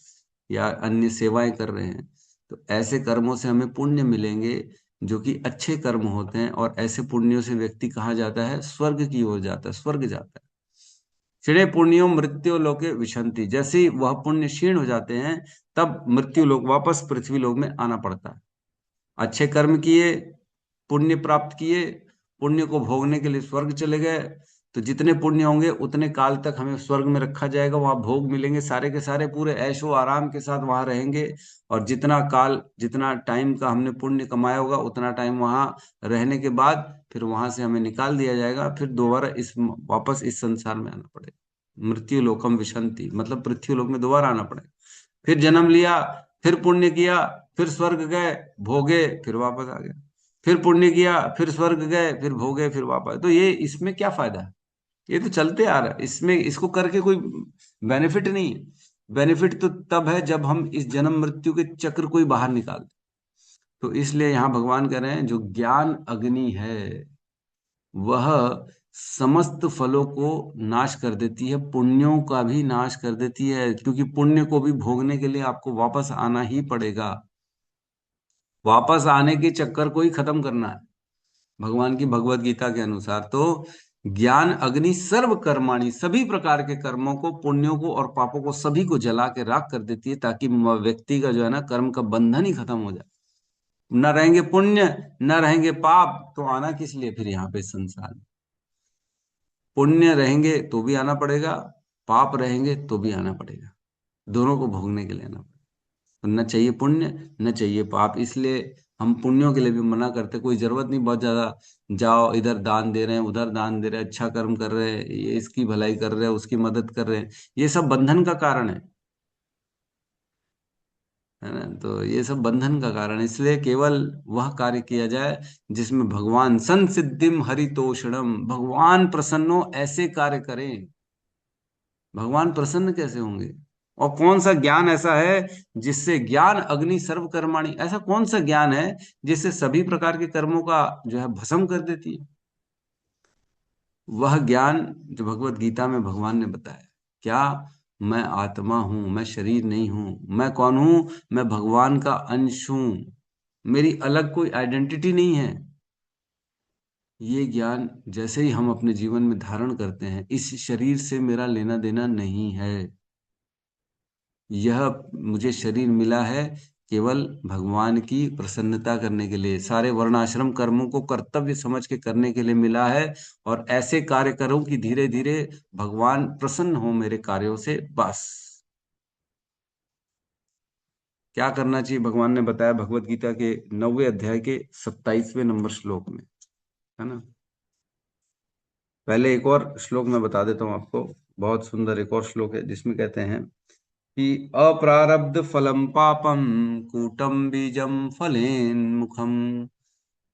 या अन्य सेवाएं कर रहे हैं, तो ऐसे कर्मों से हमें पुण्य मिलेंगे, जो कि अच्छे कर्म होते हैं। और ऐसे पुण्यों से व्यक्ति कहाँ जाता है? स्वर्ग की ओर जाता है, स्वर्ग जाता है। क्षीणे पुण्यो मृत्यु लोके विशंति, जैसे ही वह पुण्य क्षीण हो जाते हैं, तब मृत्यु लोक, वापस पृथ्वी लोक में आना पड़ता है। अच्छे कर्म किए, पुण्य प्राप्त किए, पुण्य को भोगने के लिए स्वर्ग चले गए, तो जितने पुण्य होंगे उतने काल तक हमें स्वर्ग में रखा जाएगा, वहां भोग मिलेंगे सारे के सारे, पूरे ऐशो आराम के साथ वहां रहेंगे। और जितना काल, जितना टाइम का हमने पुण्य कमाया होगा, उतना टाइम वहां रहने के बाद फिर वहां से हमें निकाल दिया जाएगा, फिर दोबारा इस वापस इस संसार में आना पड़ेगा। मृत्यु लोकम विशंति, मतलब पृथ्वी लोक में दोबारा आना पड़ेगा। फिर जन्म लिया, फिर पुण्य किया, फिर स्वर्ग गए, भोगे, फिर वापस आ गए, फिर पुण्य किया, फिर स्वर्ग गए, फिर भोगे, फिर वापस। तो ये इसमें क्या फायदा है? ये तो चलते आ रहा है, इसमें इसको करके कोई बेनिफिट नहीं है। बेनिफिट तो तब है जब हम इस जन्म मृत्यु के चक्र को ही बाहर निकाल दें। तो इसलिए यहाँ भगवान कह रहे हैं, जो ज्ञान अग्नि है वह समस्त फलों को नाश कर देती है, पुण्यों का भी नाश कर देती है, क्योंकि पुण्य को भी भोगने के लिए आपको वापस आना ही पड़ेगा। वापस आने के चक्कर को ही खत्म करना है भगवान की भगवत गीता के अनुसार। तो ज्ञान अग्नि सर्व कर्माणि, सभी प्रकार के कर्मों को, पुण्यों को और पापों को, सभी को जला के राख कर देती है, ताकि व्यक्ति का जो है ना, कर्म का बंधन ही खत्म हो जाए। न रहेंगे पुण्य, न रहेंगे पाप, तो आना किस लिए फिर यहाँ पे संसार में? पुण्य रहेंगे तो भी आना पड़ेगा, पाप रहेंगे तो भी आना पड़ेगा, दोनों को भोगने के लिए आना पड़ेगा। तो न चाहिए पुण्य, न चाहिए पाप, इसलिए हम पुण्यों के लिए भी मना करते। कोई जरूरत नहीं बहुत ज्यादा, जाओ इधर दान दे रहे हैं, उधर दान दे रहे हैं, अच्छा कर्म कर रहे हैं, ये इसकी भलाई कर रहे हैं, उसकी मदद कर रहे हैं, ये सब बंधन का कारण है ना। तो ये सब बंधन का कारण है, इसलिए केवल वह कार्य किया जाए जिसमें भगवान संसिद्धिम हरितोषणम, भगवान प्रसन्नो, ऐसे कार्य करें। भगवान प्रसन्न कैसे होंगे? और कौन सा ज्ञान ऐसा है जिससे, ज्ञान अग्नि सर्व कर्माणि, ऐसा कौन सा ज्ञान है जिससे सभी प्रकार के कर्मों का जो है भस्म कर देती है? वह ज्ञान जो भगवत गीता में भगवान ने बताया। क्या? मैं आत्मा हूं, मैं शरीर नहीं हूं। मैं कौन हूं? मैं भगवान का अंश हूं, मेरी अलग कोई आइडेंटिटी नहीं है। ये ज्ञान जैसे ही हम अपने जीवन में धारण करते हैं, इस शरीर से मेरा लेना देना नहीं है। यह मुझे शरीर मिला है केवल भगवान की प्रसन्नता करने के लिए, सारे वर्णाश्रम कर्मों को कर्तव्य समझ के करने के लिए मिला है। और ऐसे कार्य करूं कि धीरे धीरे भगवान प्रसन्न हो मेरे कार्यों से, बस। क्या करना चाहिए भगवान ने बताया भगवत गीता के 9वें अध्याय के 27वें नंबर श्लोक में, है ना। पहले एक और श्लोक मैं बता देता हूँ आपको, बहुत सुंदर एक और श्लोक है जिसमें कहते हैं कि अप्रारब्ध फलम पापम कूटम बीजम फलेन मुखम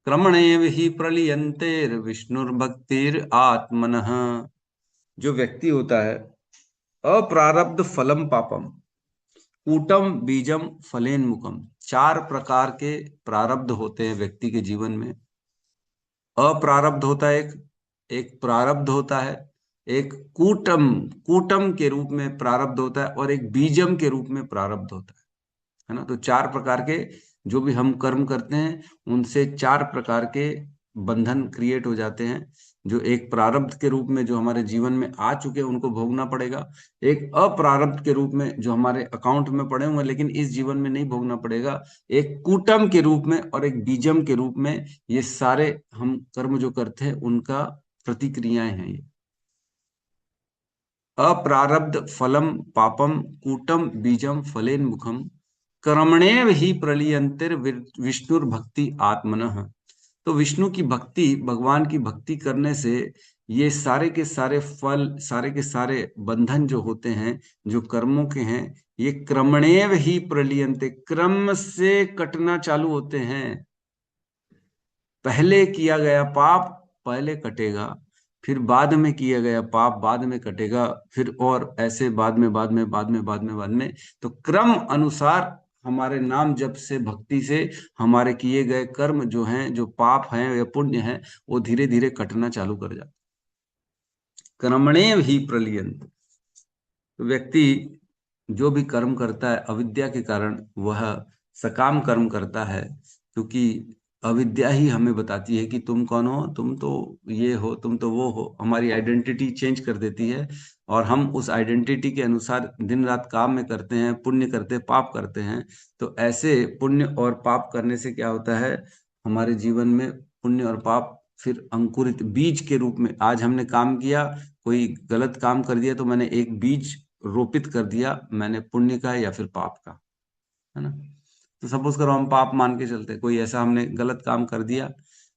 क्रमणेव ही प्रलीयन्तेर विष्णुर्भक्तिर आत्मनः। जो व्यक्ति होता है, अप्रारब्ध फलम पापम कूटम बीजम फलेन मुखम, चार प्रकार के प्रारब्ध होते हैं व्यक्ति के जीवन में। अप्रारब्ध होता है एक, एक प्रारब्ध होता है, एक कूटम, कूटम के रूप में प्रारब्ध होता है, और एक बीजम के रूप में प्रारब्ध होता है ना। तो चार प्रकार के जो भी हम कर्म करते हैं उनसे चार प्रकार के बंधन क्रिएट हो जाते हैं। जो एक प्रारब्ध के रूप में जो हमारे जीवन में आ चुके हैं उनको भोगना पड़ेगा, एक अप्रारब्ध के रूप में जो हमारे अकाउंट में पड़े हुए लेकिन इस जीवन में नहीं भोगना पड़ेगा, एक कूटम के रूप में और एक बीजम के रूप में। ये सारे हम कर्म जो करते हैं उनका प्रतिक्रियाएं हैं ये। अप्रारब्ध फलम पापम कूटम बीजम फलेन मुखम कर्मणेव ही प्रलीयन्तिर विष्णुर भक्ति आत्मनः। तो विष्णु की भक्ति, भगवान की भक्ति करने से ये सारे के सारे फल, सारे के सारे बंधन जो होते हैं, जो कर्मों के हैं, ये क्रमणेव ही प्रलीयन्ते, क्रम से कटना चालू होते हैं। पहले किया गया पाप पहले कटेगा, फिर बाद में किया गया पाप बाद में कटेगा, फिर और ऐसे बाद में बाद में बाद में बाद में बाद में। तो क्रम अनुसार हमारे नाम जप से, भक्ति से हमारे किए गए कर्म जो हैं, जो पाप हैं या पुण्य हैं, वो धीरे धीरे कटना चालू कर जाते। कर्मणेव ही प्रलियंत। तो व्यक्ति जो भी कर्म करता है अविद्या के कारण वह सकाम कर्म करता है, क्योंकि अविद्या ही हमें बताती है कि तुम कौन हो, तुम तो ये हो, तुम तो वो हो। हमारी आइडेंटिटी चेंज कर देती है और हम उस आइडेंटिटी के अनुसार दिन रात काम में करते हैं, पुण्य करते हैं, पाप करते हैं। तो ऐसे पुण्य और पाप करने से क्या होता है, हमारे जीवन में पुण्य और पाप फिर अंकुरित बीज के रूप में। आज हमने काम किया, कोई गलत काम कर दिया, तो मैंने एक बीज रोपित कर दिया, मैंने पुण्य का या फिर पाप का, है ना। तो सपोज करो हम पाप मान के चलते, कोई ऐसा हमने गलत काम कर दिया,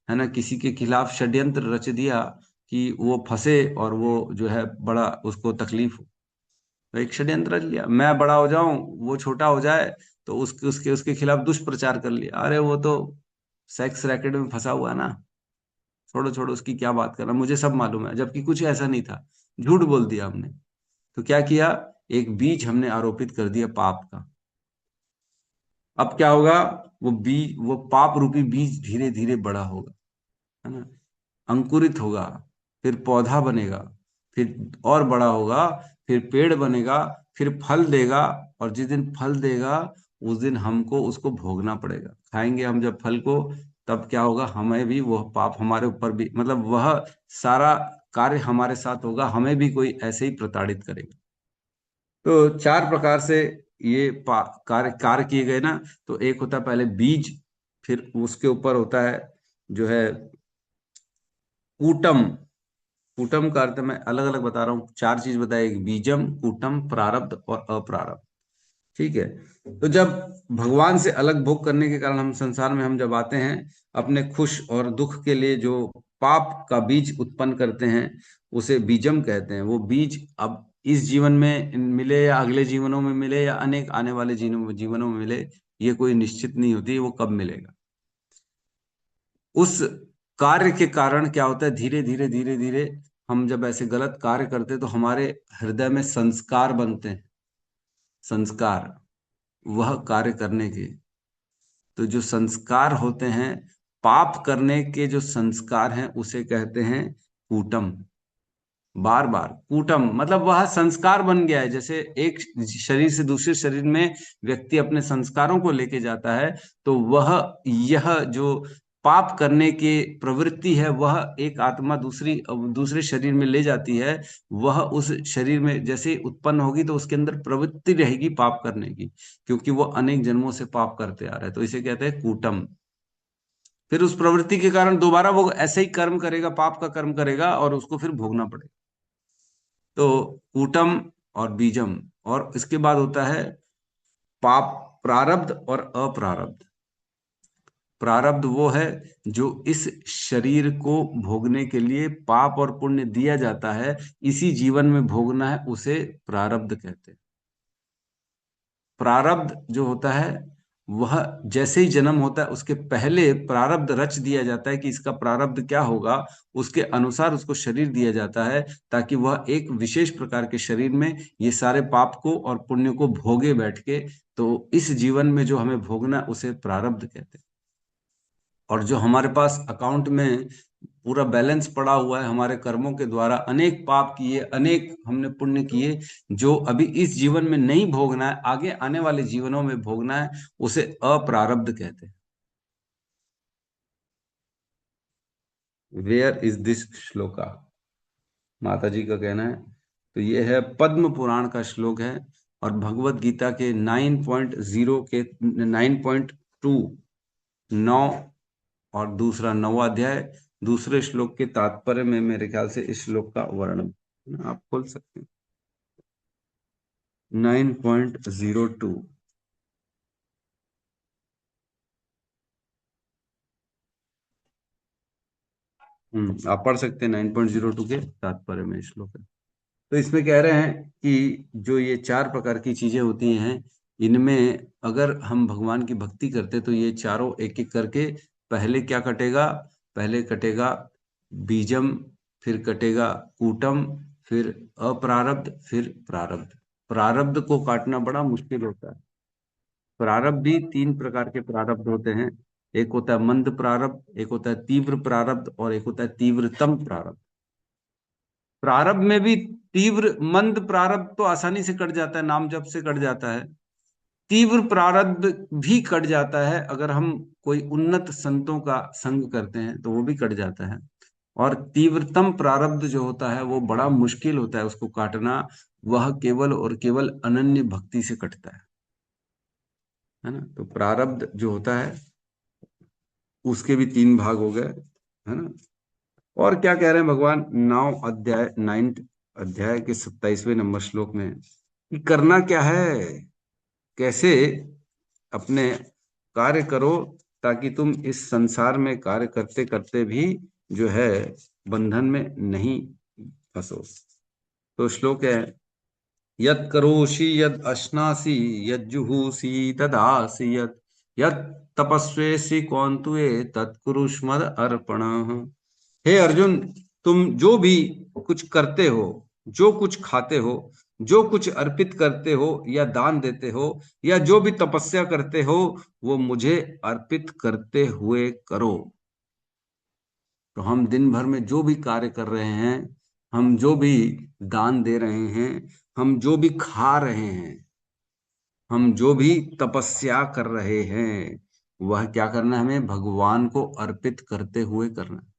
है ना, किसी के खिलाफ षड्यंत्र रच दिया कि वो फंसे और वो जो है बड़ा उसको तकलीफ हो। तो एक षड्यंत्र रच लिया, मैं बड़ा हो जाऊं वो छोटा हो जाए, तो उसके उसके उसके खिलाफ दुष्प्रचार कर लिया। अरे वो तो सेक्स रैकेट में फंसा हुआ है ना, छोड़ो छोड़ो उसकी क्या बात करना, मुझे सब मालूम है, जबकि कुछ ऐसा नहीं था, झूठ बोल दिया हमने। तो क्या किया, एक बीज हमने आरोपित कर दिया पाप का। अब क्या होगा, वो बीज, वो पाप रूपी बीज धीरे धीरे बड़ा होगा, है ना, अंकुरित होगा, फिर पौधा बनेगा, फिर और बड़ा होगा, फिर पेड़ बनेगा, फिर फल देगा। और जिस दिन फल देगा उस दिन हमको उसको भोगना पड़ेगा, खाएंगे हम जब फल को, तब क्या होगा, हमें भी वह पाप हमारे ऊपर भी, मतलब वह सारा कार्य हमारे साथ होगा, हमें भी कोई ऐसे ही प्रताड़ित करेगा। तो चार प्रकार से ये कार्य कार्य किए गए ना। तो एक होता है पहले बीज, फिर उसके ऊपर होता है जो है कूटम। कूटम का अर्थ मैं अलग अलग बता रहा हूँ, चार चीज बताई, एक बीजम, कूटम, प्रारब्ध और अप्रारब्ध। ठीक है। तो जब भगवान से अलग भोग करने के कारण हम संसार में हम जब आते हैं, अपने खुश और दुख के लिए जो पाप का बीज उत्पन्न करते हैं उसे बीजम कहते हैं। वो बीज अब इस जीवन में मिले या अगले जीवनों में मिले या अनेक आने वाले जीवनों में मिले, ये कोई निश्चित नहीं होती वो कब मिलेगा। उस कार्य के कारण क्या होता है, धीरे धीरे धीरे धीरे हम जब ऐसे गलत कार्य करते हैं तो हमारे हृदय में संस्कार बनते हैं, संस्कार, वह कार्य करने के। तो जो संस्कार होते हैं, पाप करने के जो संस्कार हैं उसे कहते हैं कूटम। बार बार कूटम मतलब वह संस्कार बन गया है, जैसे एक शरीर से दूसरे शरीर में व्यक्ति अपने संस्कारों को लेके जाता है, तो वह यह जो पाप करने की प्रवृत्ति है वह एक आत्मा दूसरी दूसरे शरीर में ले जाती है। वह उस शरीर में जैसे ही उत्पन्न होगी तो उसके अंदर प्रवृत्ति रहेगी पाप करने की, क्योंकि वो अनेक जन्मों से पाप करते आ रहे हैं, तो इसे कहते हैं कूटम। फिर उस प्रवृत्ति के कारण दोबारा वो ऐसे ही कर्म करेगा, पाप का कर्म करेगा और उसको फिर भोगना पड़ेगा। तो कूटम और बीजम, और इसके बाद होता है पाप, प्रारब्ध और अप्रारब्ध। प्रारब्ध वो है जो इस शरीर को भोगने के लिए पाप और पुण्य दिया जाता है, इसी जीवन में भोगना है, उसे प्रारब्ध कहते हैं। प्रारब्ध जो होता है वह जैसे ही जन्म होता है उसके पहले प्रारब्ध रच दिया जाता है कि इसका प्रारब्ध क्या होगा, उसके अनुसार उसको शरीर दिया जाता है, ताकि वह एक विशेष प्रकार के शरीर में ये सारे पाप को और पुण्य को भोगे बैठ के। तो इस जीवन में जो हमें भोगना है, उसे प्रारब्ध कहते हैं। और जो हमारे पास अकाउंट में पूरा बैलेंस पड़ा हुआ है हमारे कर्मों के द्वारा, अनेक पाप किए, अनेक हमने पुण्य किए, जो अभी इस जीवन में नहीं भोगना है, आगे आने वाले जीवनों में भोगना है, उसे अप्रारब्ध कहते हैं। Where is this shloka? माता जी का कहना है, तो ये है पद्म पुराण का श्लोक है, और भगवत गीता के 9.0 के 9.2, 9 और दूसरा 9वां अध्याय, दूसरे श्लोक के तात्पर्य में मेरे ख्याल से इस श्लोक का वर्णन आप खोल सकते हैं। 9.02। आप पढ़ सकते हैं, 9.02 के तात्पर्य में श्लोक है। तो इसमें कह रहे हैं कि जो ये चार प्रकार की चीजें होती हैं, इनमें अगर हम भगवान की भक्ति करते तो ये चारों एक एक करके, पहले क्या कटेगा? पहले कटेगा बीजम, फिर कटेगा कूटम, फिर अप्रारब्ध, फिर प्रारब्ध। प्रारब्ध को काटना बड़ा मुश्किल होता है। प्रारब्ध भी तीन प्रकार के प्रारब्ध होते हैं। एक होता है मंद प्रारब्ध, एक होता है तीव्र प्रारब्ध, और एक होता है तीव्रतम प्रारब्ध। प्रारब्ध में भी तीव्र मंद प्रारब्ध तो आसानी से कट जाता है, नाम जप से कट जाता है। तीव्र प्रारब्ध भी कट जाता है अगर हम कोई उन्नत संतों का संग करते हैं, तो वो भी कट जाता है। और तीव्रतम प्रारब्ध जो होता है वो बड़ा मुश्किल होता है उसको काटना। वह केवल और केवल अनन्य भक्ति से कटता है ना। तो प्रारब्ध जो होता है उसके भी तीन भाग हो गए, है ना। और क्या कह रहे हैं भगवान 9th अध्याय के 27वें नंबर श्लोक में, कि करना क्या है, कैसे अपने कार्य करो, ताकि तुम इस संसार में कार्य करते करते भी जो है बंधन में नहीं फंसो। तो श्लोक है, यत् करोषि यद् अश्नासि यज्जुहूसि तदासि यत् तपस्वेसि कौन्तुये तत्कुरुष्मद् अर्पणः। हे अर्जुन, तुम जो भी कुछ करते हो, जो कुछ खाते हो, जो कुछ अर्पित करते हो या दान देते हो, या जो भी तपस्या करते हो, वो मुझे अर्पित करते हुए करो। तो हम दिन भर में जो भी कार्य कर रहे हैं, हम जो भी दान दे रहे हैं, हम जो भी खा रहे हैं, हम जो भी तपस्या कर रहे हैं, वह क्या करना है? हमें भगवान को अर्पित करते हुए करना है।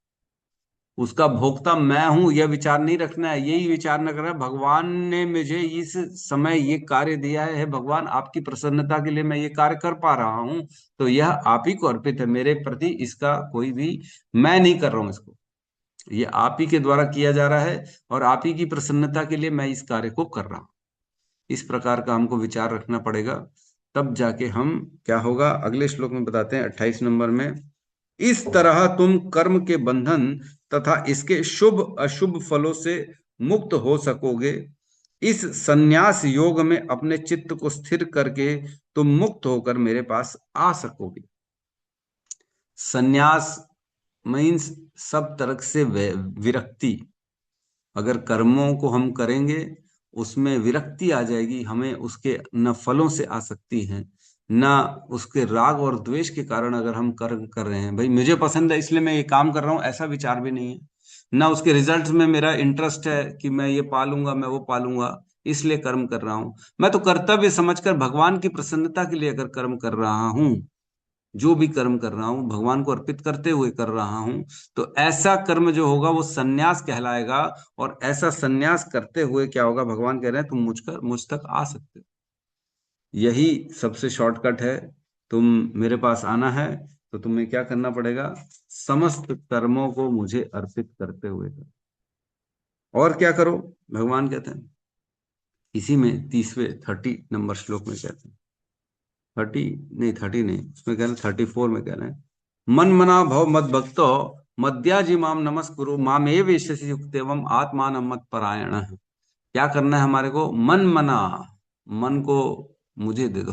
उसका भोक्ता मैं हूं यह विचार नहीं रखना है, यही विचार न करना है भगवान ने मुझे इस समय ये कार्य दिया है, भगवान आपकी प्रसन्नता के लिए मैं ये कार्य कर पा रहा हूं, तो यह आप ही को अर्पित है मेरे प्रति, इसका कोई भी मैं नहीं कर रहा हूं इसको, ये आप ही के द्वारा किया जा रहा है, और आप ही की प्रसन्नता के लिए मैं इस कार्य को कर रहा हूं। इस प्रकार का हमको विचार रखना पड़ेगा, तब जाके हम क्या होगा, अगले श्लोक में बताते हैं 28 नंबर में, इस तरह तुम कर्म के बंधन तथा इसके शुभ अशुभ फलों से मुक्त हो सकोगे। इस संन्यास योग में अपने चित्त को स्थिर करके तुम मुक्त होकर मेरे पास आ सकोगे। संन्यास मीन्स सब तरह से विरक्ति। अगर कर्मों को हम करेंगे, उसमें विरक्ति आ जाएगी, हमें उसके न फलों से आसक्ति है, न उसके राग और द्वेष के कारण अगर हम कर्म कर रहे हैं, भाई मुझे पसंद है इसलिए मैं ये काम कर रहा हूं, ऐसा विचार भी नहीं है। ना उसके रिजल्ट में मेरा इंटरेस्ट है कि मैं ये पालूंगा, मैं वो पालूंगा, इसलिए कर्म कर रहा हूं। मैं तो कर्तव्य समझकर भगवान की प्रसन्नता के लिए अगर कर्म कर रहा हूं, जो भी कर्म कर रहा हूं भगवान को अर्पित करते हुए कर रहा हूं, तो ऐसा कर्म जो होगा वो सन्यास कहलाएगा। और ऐसा सन्यास करते हुए क्या होगा, भगवान कह रहे हैं तुम मुझ तक आ सकते हो। यही सबसे शॉर्टकट है। तुम मेरे पास आना है तो तुम्हें क्या करना पड़ेगा, समस्त कर्मों को मुझे अर्पित करते हुए करो। और क्या करो, भगवान कहते हैं इसी में 30वें 30 नंबर श्लोक में कहते हैं, 30 नहीं, 30 नहीं, उसमें कह रहे 34 में कह रहे हैं, मन मना भव मद भक्तो मद्याजी माम नमस्कुरु माम एव यशसि युक्तेवम आत्मान मत परायण। क्या करना है हमारे को? मन मना, मन को मुझे दे दो।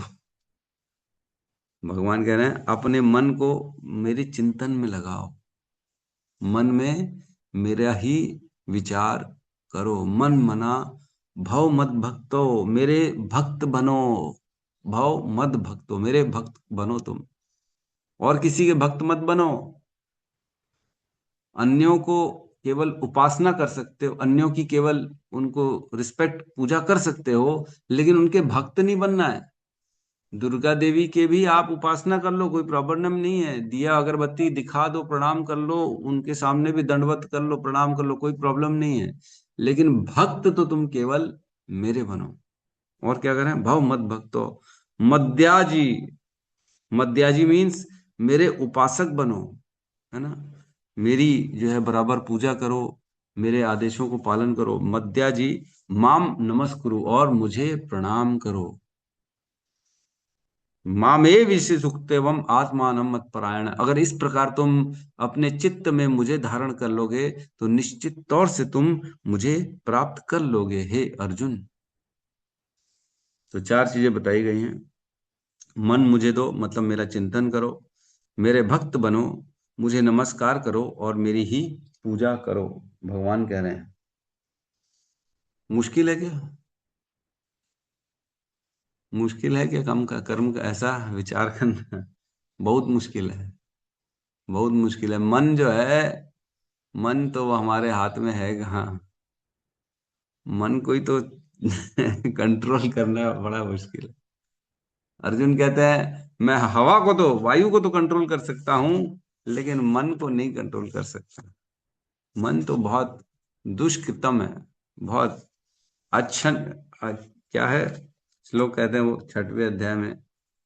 भगवान कह रहे हैं अपने मन को मेरे चिंतन में लगाओ, मन में मेरा ही विचार करो। मन मना भव मद भक्तो, मेरे भक्त बनो। भव मद भक्तो, मेरे भक्त बनो तुम, और किसी के भक्त मत बनो। अन्यों को केवल उपासना कर सकते हो, अन्यों की केवल उनको रिस्पेक्ट पूजा कर सकते हो, लेकिन उनके भक्त नहीं बनना है। दुर्गा देवी के भी आप उपासना कर लो, कोई प्रॉब्लम नहीं है, दिया अगरबत्ती दिखा दो, प्रणाम कर लो, उनके सामने भी दंडवत कर लो, प्रणाम कर लो, कोई प्रॉब्लम नहीं है, लेकिन भक्त तो तुम केवल मेरे बनो। और क्या करें? भव मत भक्तो मद्याजी, मद्याजी मीन्स मेरे उपासक बनो, है ना, मेरी जो है बराबर पूजा करो, मेरे आदेशों को पालन करो। मद्याजी माम नमस्कुरु, और मुझे प्रणाम करो। मामे विषि सुक्तेवम आत्मानम मत परायण, अगर इस प्रकार तुम अपने चित्त में मुझे धारण कर लोगे तो निश्चित तौर से तुम मुझे प्राप्त कर लोगे हे अर्जुन। तो 4 चीजें बताई गई हैं। मन मुझे दो मतलब मेरा चिंतन करो, मेरे भक्त बनो, मुझे नमस्कार करो, और मेरी ही पूजा करो। भगवान कह रहे हैं। मुश्किल है क्या? मुश्किल है क्या कम का कर्म का ऐसा विचार करना? बहुत मुश्किल है, बहुत मुश्किल है। मन जो है, मन तो वो हमारे हाथ में है कहाँ? मन को ही तो कंट्रोल करना बड़ा मुश्किल है। अर्जुन कहते हैं मैं हवा को तो, वायु को तो कंट्रोल कर सकता हूं, लेकिन मन को नहीं कंट्रोल कर सकता। मन तो बहुत दुष्कृतम है, बहुत अच्छा। क्या है श्लोक कहते हैं वो 6वें अध्याय में,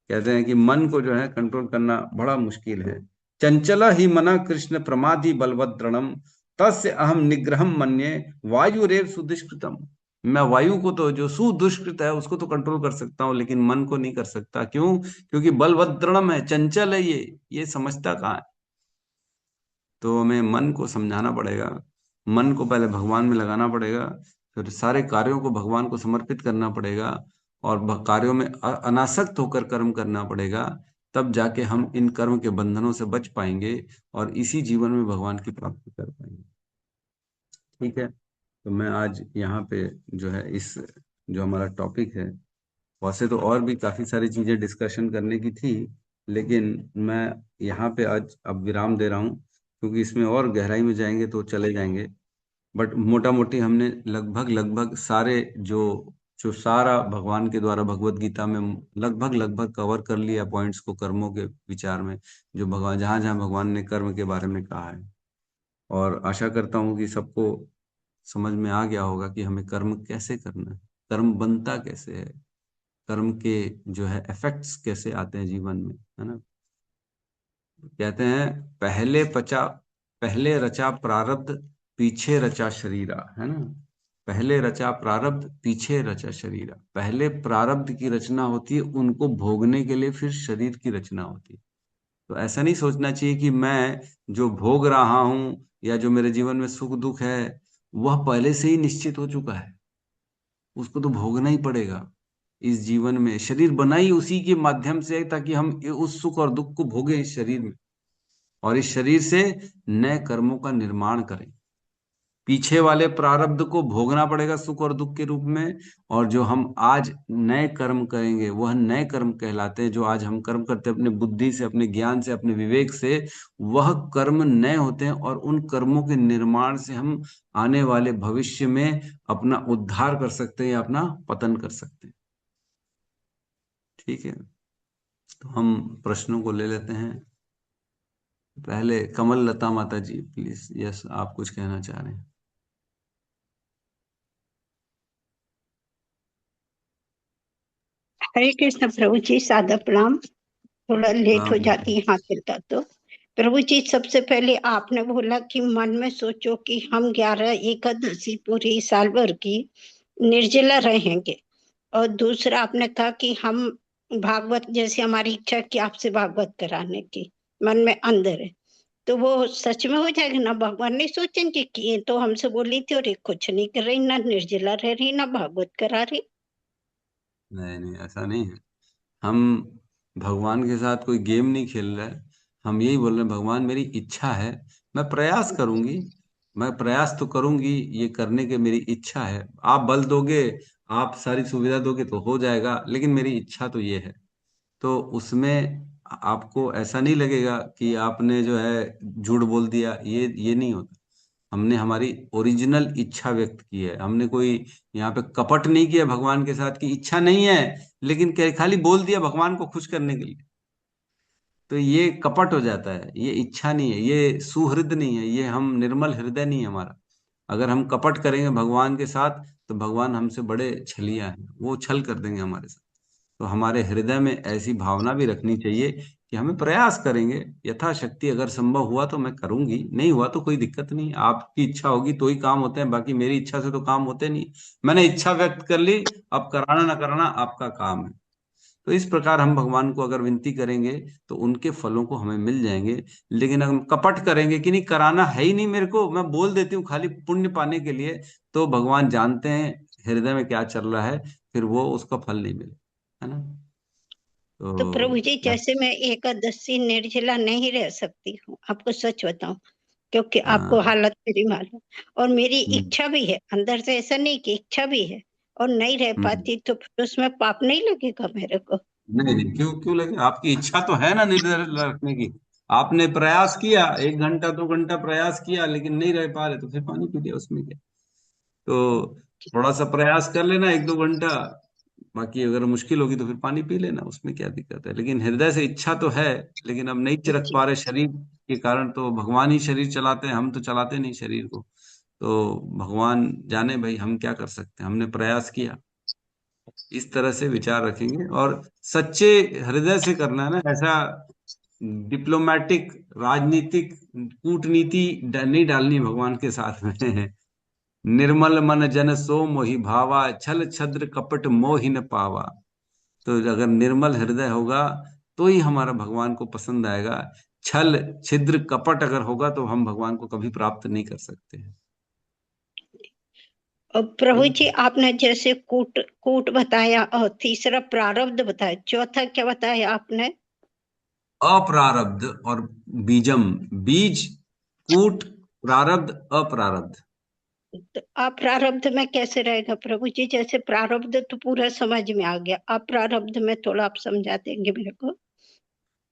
कहते हैं कि मन को जो है कंट्रोल करना बड़ा मुश्किल है। चंचला ही मना कृष्ण प्रमादि बलवद्रणम तस्य अहम निग्रहम मन्ये वायुरेव सुदुष्कृतम। मैं वायु को तो, जो सुदुष्कृत है, उसको तो कंट्रोल कर सकता हूँ, लेकिन मन को नहीं कर सकता। क्यों? क्योंकि बलवद्रणम है, चंचल है, ये समझता कहाँ है। तो हमें मन को समझाना पड़ेगा, मन को पहले भगवान में लगाना पड़ेगा, फिर सारे कार्यों को भगवान को समर्पित करना पड़ेगा, और कार्यों में अनासक्त होकर कर्म करना पड़ेगा। तब जाके हम इन कर्म के बंधनों से बच पाएंगे और इसी जीवन में भगवान की प्राप्ति कर पाएंगे। ठीक है, तो मैं आज यहाँ पे जो है इस, जो हमारा टॉपिक है, वैसे तो और भी काफी सारी चीजें डिस्कशन करने की थी, लेकिन मैं यहाँ पे आज अब विराम दे रहा हूँ, क्योंकि इसमें और गहराई में जाएंगे तो चले जाएंगे। बट मोटा मोटी हमने लगभग लगभग सारे जो जो सारा भगवान के द्वारा भगवत गीता में लगभग लगभग कवर कर लिया पॉइंट्स को, कर्मों के विचार में, जो भगवान जहाँ जहाँ भगवान ने कर्म के बारे में कहा है। और आशा करता हूँ कि सबको समझ में आ गया होगा कि हमें कर्म कैसे करना है, कर्म बनता कैसे है, कर्म के जो है इफेक्ट्स कैसे आते हैं जीवन में, है ना। कहते हैं पहले रचा प्रारब्ध पीछे रचा शरीरा, है ना। पहले रचा प्रारब्ध पीछे रचा शरीरा, पहले प्रारब्ध की रचना होती है, उनको भोगने के लिए फिर शरीर की रचना होती है। तो ऐसा नहीं सोचना चाहिए कि मैं जो भोग रहा हूं या जो मेरे जीवन में सुख दुख है वह पहले से ही निश्चित हो चुका है, उसको तो भोगना ही पड़ेगा। इस जीवन में शरीर बना ही उसी के माध्यम से है, ताकि हम उस सुख और दुख को भोगें इस शरीर में, और इस शरीर से नए कर्मों का निर्माण करें। पीछे वाले प्रारब्ध को भोगना पड़ेगा सुख और दुख के रूप में, और जो हम आज नए कर्म करेंगे वह नए कर्म कहलाते हैं। जो आज हम कर्म करते हैं अपने बुद्धि से, अपने ज्ञान से, अपने विवेक से, वह कर्म नए होते हैं, और उन कर्मों के निर्माण से हम आने वाले भविष्य में अपना उद्धार कर सकते हैं या अपना पतन कर सकते हैं। ठीक है, तो हम प्रश्नों को ले लेते हैं। पहले कमल लता माता जी प्लीज, यस, आप कुछ कहना चाह रहे हैं? हरे कृष्ण प्रभु जी, सादर प्रणाम। थोड़ा लेट हो राम जाती है यहाँ चलता तो। प्रभु जी, सबसे पहले आपने बोला कि मन में सोचो कि हम 11 एकादशी पूरी साल भर की निर्जला रहेंगे, और दूसरा आपने कहा कि हम भागवत जैसे हमारी इच्छा की आपसे भागवत कराने की मन में अंदर है, तो वो सच में हो जाएगा ना? भगवान नहीं सोचेंगे कि ये तो हमसे बोली थी और ये कुछ नहीं कर रही, ना निर्जला रह रही, ना भागवत करा रही। नहीं नहीं, ऐसा नहीं है। हम भगवान के साथ कोई गेम नहीं खेल रहे हैं। हम यही बोल रहे हैं, भगवान मेरी इच्छा है, मैं प्रयास करूंगी, मैं प्रयास तो करूंगी, ये करने की मेरी इच्छा है। आप बल दोगे, आप सारी सुविधा दोगे तो हो जाएगा, लेकिन मेरी इच्छा तो ये है। तो उसमें आपको ऐसा नहीं लगेगा कि आपने जो है झूठ बोल दिया, ये नहीं होता। हमने हमारी ओरिजिनल इच्छा व्यक्त की है, हमने कोई यहाँ पे कपट नहीं किया भगवान के साथ, की इच्छा नहीं है लेकिन खाली बोल दिया भगवान को खुश करने के लिए। तो ये कपट हो जाता है, ये इच्छा नहीं है, ये सुहृद नहीं है, ये हम निर्मल हृदय नहीं है हमारा। अगर हम कपट करेंगे भगवान के साथ तो भगवान हमसे बड़े छलिया हैं, वो छल कर देंगे हमारे साथ। तो हमारे हृदय में ऐसी भावना भी रखनी चाहिए कि हमें प्रयास करेंगे यथाशक्ति, अगर संभव हुआ तो मैं करूंगी, नहीं हुआ तो कोई दिक्कत नहीं। आपकी इच्छा होगी तो ही काम होते हैं, बाकी मेरी इच्छा से तो काम होते नहीं। मैंने इच्छा व्यक्त कर ली, अब कराना ना कराना आपका काम है। तो इस प्रकार हम भगवान को अगर विनती करेंगे तो उनके फलों को हमें मिल जाएंगे। लेकिन अगर हम कपट करेंगे कि नहीं कराना है ही नहीं मेरे को, मैं बोल देती हूँ खाली पुण्य पाने के लिए, तो भगवान जानते हैं हृदय में क्या चल रहा है, फिर वो उसका फल नहीं मिले, है ना? तो प्रभु तो जी, जैसे मैं एकादशी निर्जला नहीं रह सकती हूँ, आपको सच बताऊं, क्योंकि आपको हाँ। हालत मेरी मालूम, और मेरी हम्म। इच्छा भी है अंदर से, ऐसा नहीं कि इच्छा भी है और नहीं रह हम्म। पाती, तो फिर उसमें पाप नहीं लगेगा मेरे को? नहीं नहीं, क्यों क्यों लगे? आपकी इच्छा तो है ना निर्जल रखने की। आपने प्रयास किया, 1 घंटा 2 घंटा प्रयास किया लेकिन नहीं रह पा रहे, तो फिर पानी पी लिया, उसमें क्या? तो थोड़ा सा प्रयास कर लेना 1 2 घंटा, बाकी अगर मुश्किल होगी तो फिर पानी पी लेना, उसमें क्या दिक्कत है? लेकिन हृदय से इच्छा तो है, लेकिन अब नहीं रख जी। पा रहे शरीर के कारण। तो भगवान ही शरीर चलाते हैं, हम तो चलाते नहीं शरीर को। तो भगवान जाने भाई, हम क्या कर सकते हैं, हमने प्रयास किया। इस तरह से विचार रखेंगे और सच्चे हृदय से करना है ना, ऐसा डिप्लोमेटिक राजनीतिक कूटनीति नहीं डालनी भगवान के साथ में। निर्मल मन जन सो मोहि भावा, छल छद्र कपट मोहि न पावा। तो अगर निर्मल हृदय होगा तो ही हमारा भगवान को पसंद आएगा। छल छिद्र कपट अगर होगा तो हम भगवान को कभी प्राप्त नहीं कर सकते हैं। और प्रभु ठीक जी, है। आपने जैसे कूट कूट बताया और तीसरा प्रारब्ध बताया, चौथा क्या बताया आपने? अप्रारब्ध और बीजम, बीज कूट, प्रारब्ध अपरारब्ध। तो अप्रारब्ध में कैसे रहेगा प्रभु जी? जैसे प्रारब्ध तो पूरा समझ में आ गया, अप्रारब्ध में थोड़ा आप समझा देंगे मेरे को?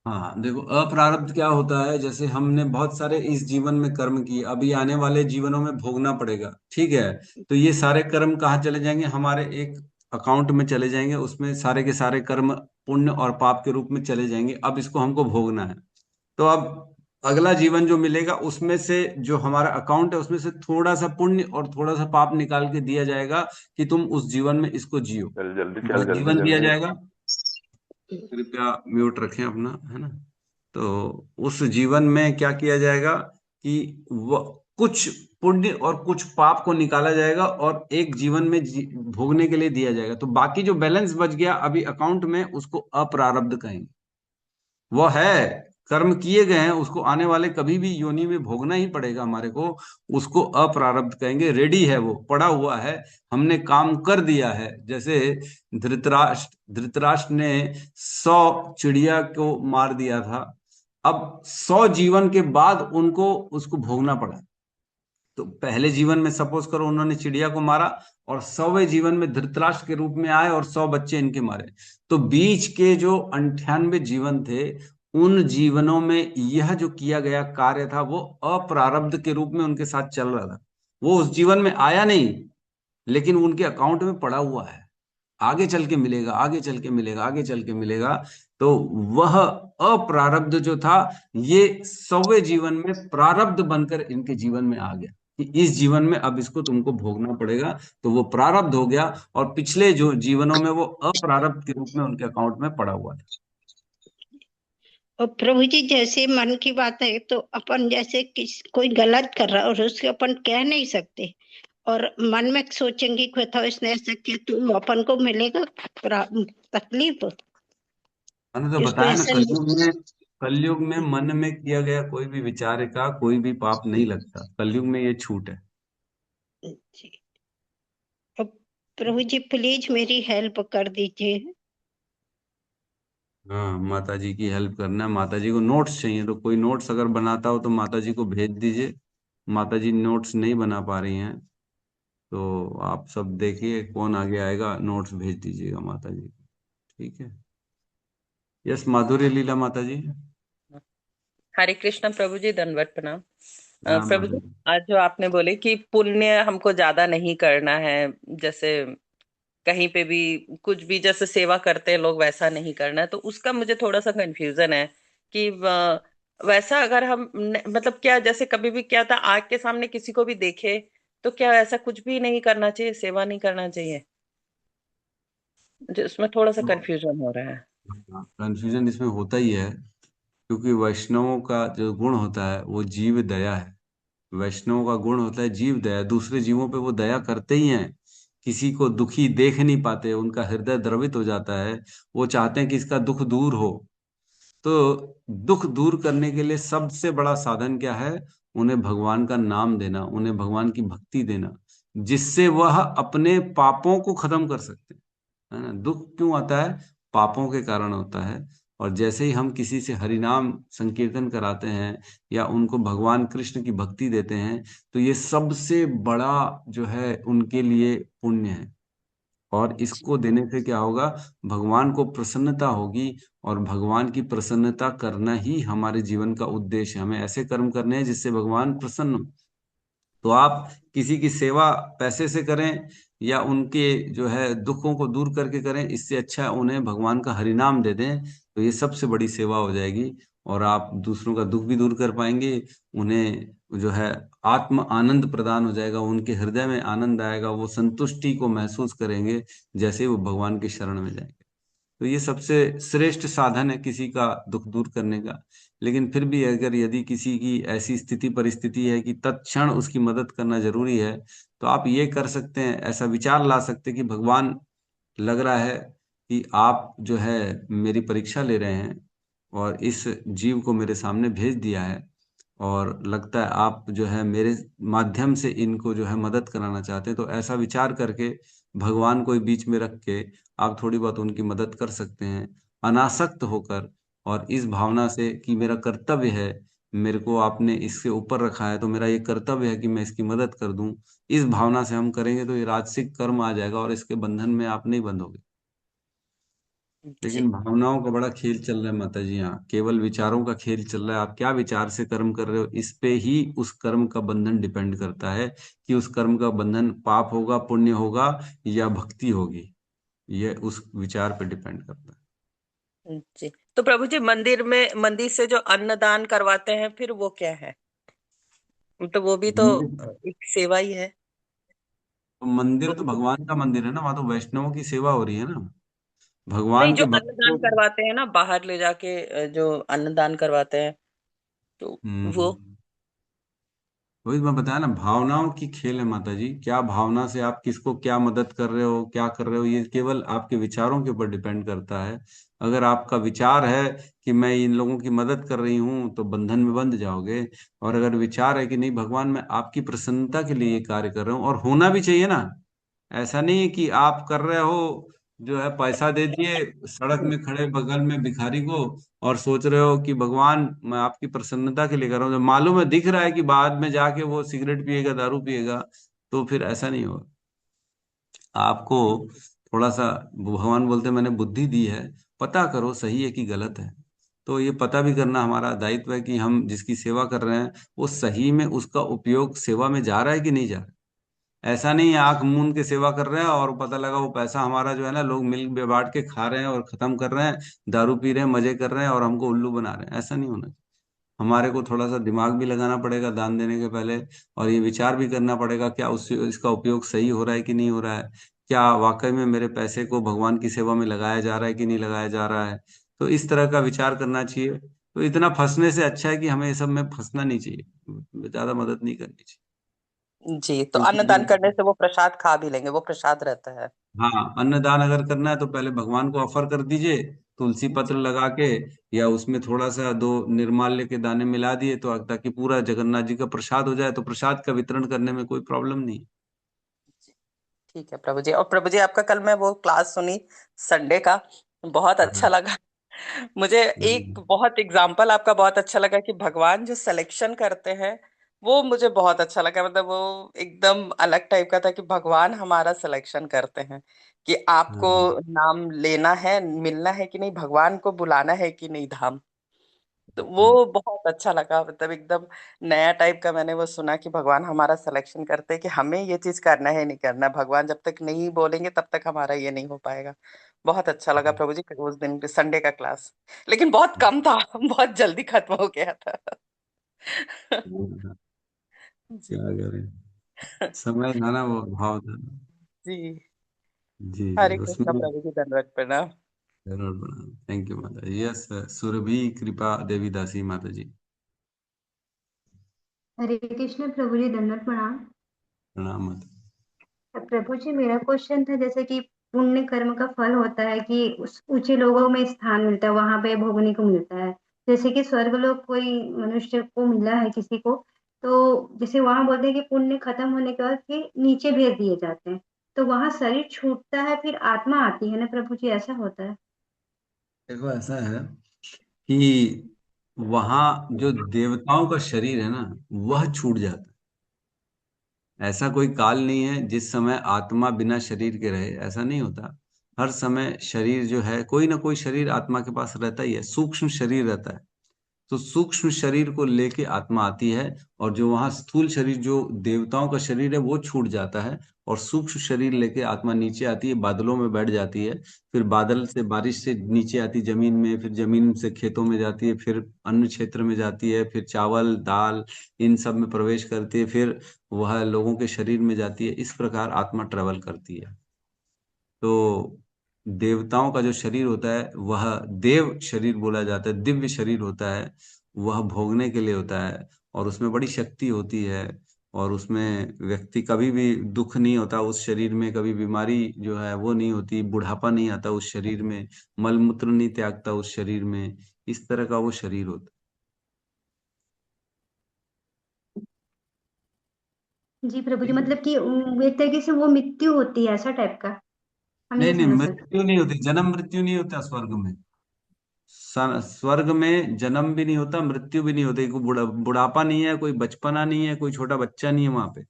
हाँ देखो, अप्रारब्ध क्या होता है, जैसे हमने बहुत सारे इस जीवन में कर्म किए, अभी आने वाले जीवनों में भोगना पड़ेगा, ठीक है? तो ये सारे कर्म कहाँ चले जाएंगे? हमारे एक अकाउंट में चले जाएंगे, उसमें सारे के सारे कर्म पुण्य और पाप के रूप में चले जाएंगे। अब इसको हमको भोगना है। तो अब अगला जीवन जो मिलेगा उसमें से जो हमारा अकाउंट है उसमें से थोड़ा सा पुण्य और थोड़ा सा पाप निकाल के दिया जाएगा कि तुम उस जीवन में इसको जियो। चल जल्दी वो चल जल्दी जीवन दिया जल्दी। जाएगा। कृपया म्यूट रखें अपना, है ना? तो उस जीवन में क्या किया जाएगा कि वह कुछ पुण्य और कुछ पाप को निकाला जाएगा और एक जीवन में भोगने के लिए दिया जाएगा। तो बाकी जो बैलेंस बच गया अभी अकाउंट में, उसको अप्रारब्ध कहेंगे। वो है, कर्म किए गए हैं, उसको आने वाले कभी भी योनि में भोगना ही पड़ेगा हमारे को। उसको अप्रारब्ध कहेंगे। रेडी है, वो पड़ा हुआ है, हमने काम कर दिया है। जैसे धृतराष्ट्र ने 100 चिड़िया को मार दिया था। अब 100 जीवन के बाद उनको उसको भोगना पड़ा। तो पहले जीवन में सपोज करो उन्होंने चिड़िया को मारा, और 100वें जीवन में धृतराष्ट्र के रूप में आए और 100 बच्चे इनके मारे। तो बीच के जो 98 जीवन थे, उन जीवनों में यह जो किया गया कार्य था वो अप्रारब्ध के रूप में उनके साथ चल रहा था। वो उस जीवन में आया नहीं, लेकिन उनके अकाउंट में पड़ा हुआ है। आगे चल के मिलेगा, आगे चल के मिलेगा, आगे चल के मिलेगा। तो वह अप्रारब्ध जो था, ये 100वें जीवन में प्रारब्ध बनकर इनके जीवन में आ गया कि इस जीवन में अब इसको तुमको भोगना पड़ेगा। तो वो प्रारब्ध हो गया, और पिछले जो जीवनों में वो अप्रारब्ध के रूप में उनके अकाउंट में पड़ा हुआ था। और प्रभु जी, जैसे मन की बात है, तो अपन जैसे कोई गलत कर रहा है और उसके अपन कह नहीं सकते, और मन में सोचेंगे कि बताओ इसने ऐसा किया, तो अपन को मिलेगा तकलीफ? मैंने तो कि उसको बताया ना, ऐसा नहीं। कलयुग में मन में किया गया कोई भी विचार का कोई भी पाप नहीं लगता, कलयुग में ये छूट है। जी। अब प्रभु जी प्लीज मेरी हेल्प कर दीजिए। हाँ, माता जी की हेल्प करना है। माता जी को नोट्स चाहिए तो कोई नोट्स अगर बनाता हो तो माता जी को भेज दीजिए। माता जी नोट्स नहीं बना पा रही हैं, तो आप सब देखिए कौन आगे आएगा, नोट्स भेज दीजिएगा माता जी को। ठीक है। यस, माधुर्य लीला माता जी। हरे कृष्ण प्रभु जी, दंडवत प्रणाम। हाँ प्रभु माता जी, जी। आज जो आपने बोले कि पुण्य हमको ज्यादा नहीं करना है, जैसे कहीं पे भी कुछ भी जैसे सेवा करते हैं लोग वैसा नहीं करना है, तो उसका मुझे थोड़ा सा कंफ्यूजन है कि वैसा अगर हम मतलब क्या, जैसे कभी भी क्या था, आग के सामने किसी को भी देखे तो क्या ऐसा कुछ भी नहीं करना चाहिए, सेवा नहीं करना चाहिए? मुझे उसमें थोड़ा सा कंफ्यूजन हो रहा है। कंफ्यूजन इसमें होता ही है, क्योंकि वैष्णवों का जो गुण होता है वो जीव दया है। वैष्णवों का गुण होता है जीव दया, दूसरे जीवों पे वो दया करते ही हैं। किसी को दुखी देख नहीं पाते, उनका हृदय द्रवित हो जाता है, वो चाहते हैं कि इसका दुख दूर हो। तो दुख दूर करने के लिए सबसे बड़ा साधन क्या है? उन्हें भगवान का नाम देना, उन्हें भगवान की भक्ति देना, जिससे वह अपने पापों को खत्म कर सकते हैं। है ना? दुख क्यों आता है? पापों के कारण होता है। और जैसे ही हम किसी से हरिनाम संकीर्तन कराते हैं या उनको भगवान कृष्ण की भक्ति देते हैं, तो ये सबसे बड़ा जो है उनके लिए पुण्य है। और इसको देने से क्या होगा? भगवान को प्रसन्नता होगी। और भगवान की प्रसन्नता करना ही हमारे जीवन का उद्देश्य है। हमें ऐसे कर्म करने हैं जिससे भगवान प्रसन्न हो। तो आप किसी की सेवा पैसे से करें या उनके जो है दुखों को दूर करके करें, इससे अच्छा उन्हें भगवान का हरिनाम दे दें, तो ये सबसे बड़ी सेवा हो जाएगी। और आप दूसरों का दुख भी दूर कर पाएंगे। उन्हें जो है आत्म आनंद प्रदान हो जाएगा, उनके हृदय में आनंद आएगा, वो संतुष्टि को महसूस करेंगे जैसे ही वो भगवान की शरण में जाएंगे। तो ये सबसे श्रेष्ठ साधन है किसी का दुख दूर करने का। लेकिन फिर भी अगर यदि किसी की ऐसी स्थिति परिस्थिति है कि तत्क्षण उसकी मदद करना जरूरी है, तो आप ये कर सकते हैं, ऐसा विचार ला सकते हैं कि भगवान, लग रहा है कि आप जो है मेरी परीक्षा ले रहे हैं और इस जीव को मेरे सामने भेज दिया है, और लगता है आप जो है मेरे माध्यम से इनको जो है मदद कराना चाहते हैं। तो ऐसा विचार करके भगवान को बीच में रख के आप थोड़ी बहुत उनकी मदद कर सकते हैं, अनासक्त होकर। और इस भावना से कि मेरा कर्तव्य है, मेरे को आपने इससे ऊपर रखा है तो मेरा ये कर्तव्य है कि मैं इसकी मदद कर दूं, इस भावना से हम करेंगे तो ये राजसिक कर्म आ जाएगा और इसके बंधन में आप नहीं बंधोगे। लेकिन जी। भावनाओं का बड़ा खेल चल रहा है माता जी, यहाँ केवल विचारों का खेल चल रहा है। आप क्या विचार से कर्म कर रहे हो, इस पे ही उस कर्म का बंधन डिपेंड करता है कि उस कर्म का बंधन पाप होगा, पुण्य होगा या भक्ति होगी। ये उस विचार पे डिपेंड करता जी। तो प्रभु जी, मंदिर से जो अन्नदान करवाते हैं फिर वो क्या है? तो वो भी है। तो मंदिर, एक सेवा ही है। तो मंदिर वो तो भी तो, भगवान का मंदिर है ना, वहां तो वैष्णवों की सेवा हो रही है ना, नहीं, भगवान जो के अन्नदान भक्तों। करवाते हैं ना बाहर ले जाके, जो अन्नदान करवाते हैं, तो वो। हम्म, वही मैं बताया ना, भावनाओं की खेल है माता जी। क्या भावना से आप किसको क्या मदद कर रहे हो, क्या कर रहे हो, ये केवल आपके विचारों के ऊपर डिपेंड करता है। अगर आपका विचार है कि मैं इन लोगों की मदद कर रही हूँ, तो बंधन में बंध जाओगे। और अगर विचार है कि नहीं भगवान, मैं आपकी प्रसन्नता के लिए ये कार्य कर रहा हूँ, और होना भी चाहिए ना। ऐसा नहीं है कि आप कर रहे हो, जो है पैसा दे दिए सड़क में खड़े बगल में भिखारी को, और सोच रहे हो कि भगवान मैं आपकी प्रसन्नता के लिए कर रहा हूँ, जब मालूम है दिख रहा है कि बाद में जाके वो सिगरेट पिएगा, दारू पिएगा, तो फिर ऐसा नहीं होगा। आपको थोड़ा सा, भगवान बोलते हैं, मैंने बुद्धि दी है, पता करो सही है कि गलत है। तो ये पता भी करना हमारा दायित्व है कि हम जिसकी सेवा कर रहे हैं वो सही में उसका उपयोग सेवा में जा रहा है कि नहीं जा रहा है। ऐसा नहीं है आंख मूंद के सेवा कर रहे हैं और पता लगा वो पैसा हमारा जो है ना, लोग मिल बांट के खा रहे हैं और खत्म कर रहे हैं, दारू पी रहे हैं, मजे कर रहे हैं और हमको उल्लू बना रहे हैं। ऐसा नहीं होना चाहिए। हमारे को थोड़ा सा दिमाग भी लगाना पड़ेगा दान देने के पहले, और ये विचार भी करना पड़ेगा क्या उस इसका उपयोग सही हो रहा है कि नहीं हो रहा है, क्या वाकई में मेरे पैसे को भगवान की सेवा में लगाया जा रहा है कि नहीं लगाया जा रहा है। तो इस तरह का विचार करना चाहिए। तो इतना फंसने से अच्छा है कि हमें ये सब में फंसना नहीं चाहिए, ज्यादा मदद नहीं करनी चाहिए। जी, तो अन्नदान क्योंकि करने से वो प्रसाद खा भी लेंगे, वो प्रसाद रहता है। हाँ, अन्नदान अगर करना है तो पहले भगवान को ऑफर कर दीजिए, तुलसी पत्र लगा के या उसमें थोड़ा सा 2 निर्माल्य के दाने मिला दिए तो ताकि पूरा जगन्नाथ जी का प्रसाद हो जाए, तो प्रसाद का वितरण करने में कोई प्रॉब्लम नहीं। ठीक है प्रभु जी। और प्रभु जी आपका कल मैं वो क्लास सुनी संडे का, बहुत अच्छा हाँ, लगा। मुझे एक बहुत एग्जाम्पल आपका बहुत अच्छा लगा कि भगवान जो सिलेक्शन करते हैं वो मुझे बहुत अच्छा लगा। मतलब वो एकदम अलग टाइप का था कि भगवान हमारा सिलेक्शन करते हैं कि आपको हाँ, नाम लेना है, मिलना है कि नहीं, भगवान को बुलाना है कि नहीं धाम। तो हाँ, वो बहुत अच्छा लगा। मतलब एकदम नया टाइप का मैंने वो सुना कि भगवान हमारा सिलेक्शन करते हैं कि हमें ये चीज करना है नहीं करना है। भगवान जब तक नहीं बोलेंगे तब तक हमारा ये नहीं हो पाएगा। बहुत अच्छा लगा प्रभु जी उस दिन संडे का क्लास, लेकिन बहुत कम था, बहुत जल्दी खत्म हो गया था। हाँ, क्या जी। करें, समय था ना, वो भाव था। जी। जी जी, हरे कृष्णा उसमें प्रभु जी, धन्यवाद, प्रणाम। जरूर बना। थैंक यू माता जी। यस, सुरभि कृपा देवी दासी माता जी, हरे कृष्ण प्रभु जी, दंडवत प्रणाम। प्रणाम माता। प्रभु जी, मेरा क्वेश्चन था जैसे कि पुण्य कर्म का फल होता है कि उस ऊंचे लोगों में स्थान मिलता है, वहां पे भोगने को मिलता है। जैसे कि स्वर्ग लोग कोई मनुष्य को मिला है किसी को, तो जैसे वहां बोलते हैं कि पुण्य खत्म होने के बाद फिर नीचे भेज दिए जाते हैं, तो वहां शरीर छूटता है फिर आत्मा आती है ना प्रभु जी, ऐसा होता है? देखो ऐसा है कि वहां जो देवताओं का शरीर है ना, वह छूट जाता है। ऐसा कोई काल नहीं है जिस समय आत्मा बिना शरीर के रहे, ऐसा नहीं होता। हर समय शरीर जो है, कोई ना कोई शरीर आत्मा के पास रहता ही है, सूक्ष्म शरीर रहता है। तो सूक्ष्म शरीर को लेके आत्मा आती है, और जो वहां स्थूल शरीर जो देवताओं का शरीर है वो छूट जाता है, और सूक्ष्म शरीर लेके आत्मा नीचे आती है, बादलों में बैठ जाती है। फिर बादल से, बारिश से नीचे आती है जमीन में, फिर जमीन से खेतों में जाती है, फिर अन्न क्षेत्र में जाती है, फिर चावल दाल इन सब में प्रवेश करती है, फिर वह लोगों के शरीर में जाती है। इस प्रकार आत्मा ट्रेवल करती है। तो देवताओं का जो शरीर होता है वह देव शरीर बोला जाता है, दिव्य शरीर होता है। वह भोगने के लिए होता है, और उसमें बड़ी शक्ति होती है। और उसमें व्यक्ति कभी भी दुख नहीं होता, उस शरीर में कभी बीमारी जो है वो नहीं होती, बुढ़ापा नहीं आता उस शरीर में, मल मूत्र नहीं त्यागता उस शरीर में। इस तरह का वो शरीर होता जी प्रभु है। जी, ठीक है। मतलब कि एक तरीके से वो मृत्यु होती है, ऐसा टाइप का हम नहीं ये नहीं, समझ सकते मृत्यु नहीं होती, जन्म मृत्यु नहीं होता स्वर्ग में। स्वर्ग में जन्म भी नहीं होता, मृत्यु भी नहीं होती, कोई बुढ़ापा नहीं है, कोई बचपना नहीं है, कोई छोटा बच्चा नहीं है वहां पे।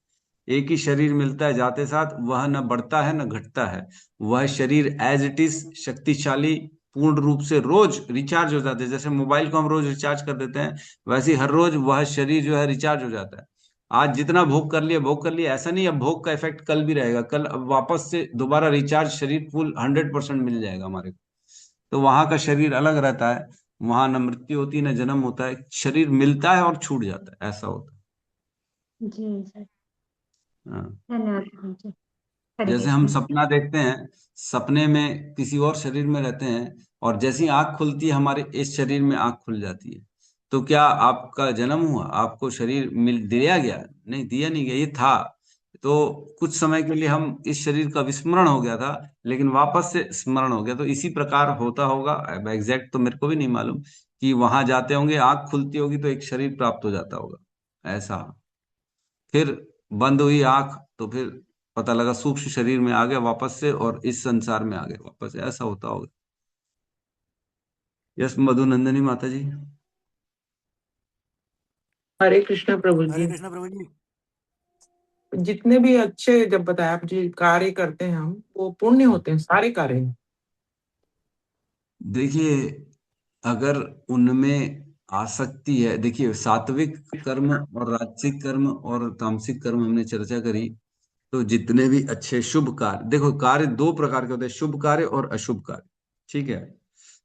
एक ही शरीर मिलता है जाते साथ, वह न बढ़ता है न घटता है। वह शरीर एज इट इज शक्तिशाली, पूर्ण रूप से रोज रिचार्ज हो जाते हैं। जैसे मोबाइल को हम रोज रिचार्ज कर देते हैं, वैसे ही हर रोज वह शरीर जो है रिचार्ज हो जाता है। आज जितना भोग कर लिया भोग कर लिया, ऐसा नहीं है भोग का इफेक्ट कल भी रहेगा, कल अब वापस से दोबारा रिचार्ज शरीर फुल 100% मिल जाएगा हमारे को। तो वहां का शरीर अलग रहता है। वहां न मृत्यु होती है न जन्म होता है, शरीर मिलता है और छूट जाता है, ऐसा होता जी सर। है। हाँ। धन्यवाद प्रभु जी। हरे जैसे हम कृष्ण। सपना देखते हैं, सपने में किसी और शरीर में रहते हैं, और जैसी आंख खुलती है हमारे इस शरीर में आंख खुल जाती है। तो क्या आपका जन्म हुआ, आपको शरीर मिल दिया गया? नहीं, दिया नहीं गया, ये था। तो कुछ समय के लिए हम इस शरीर का विस्मरण हो गया था, लेकिन वापस से स्मरण हो गया। तो इसी प्रकार होता होगा, अब एग्जैक्ट तो मेरे को भी नहीं मालूम, कि वहां जाते होंगे, आंख खुलती होगी तो एक शरीर प्राप्त हो जाता होगा, ऐसा। फिर बंद हुई आंख तो फिर पता लगा सूक्ष्म शरीर में आ गया वापस से, और इस संसार में आ गया वापस से, ऐसा होता होगा। यस मधुनंदनी माता जी। हरे कृष्ण प्रभु हरे जी। कृष्णा प्रभु जी। जितने भी अच्छे, जब बताया आप जी, कार्य करते हैं हम, वो पुण्य होते हैं सारे कार्य। देखिए, अगर उनमें आसक्ति है, देखिए सात्विक कर्म और राजसिक कर्म और तामसिक कर्म हमने चर्चा करी। तो जितने भी अच्छे शुभ कार्य, देखो कार्य 2 प्रकार के होते हैं, शुभ कार्य और अशुभ कार्य। ठीक है।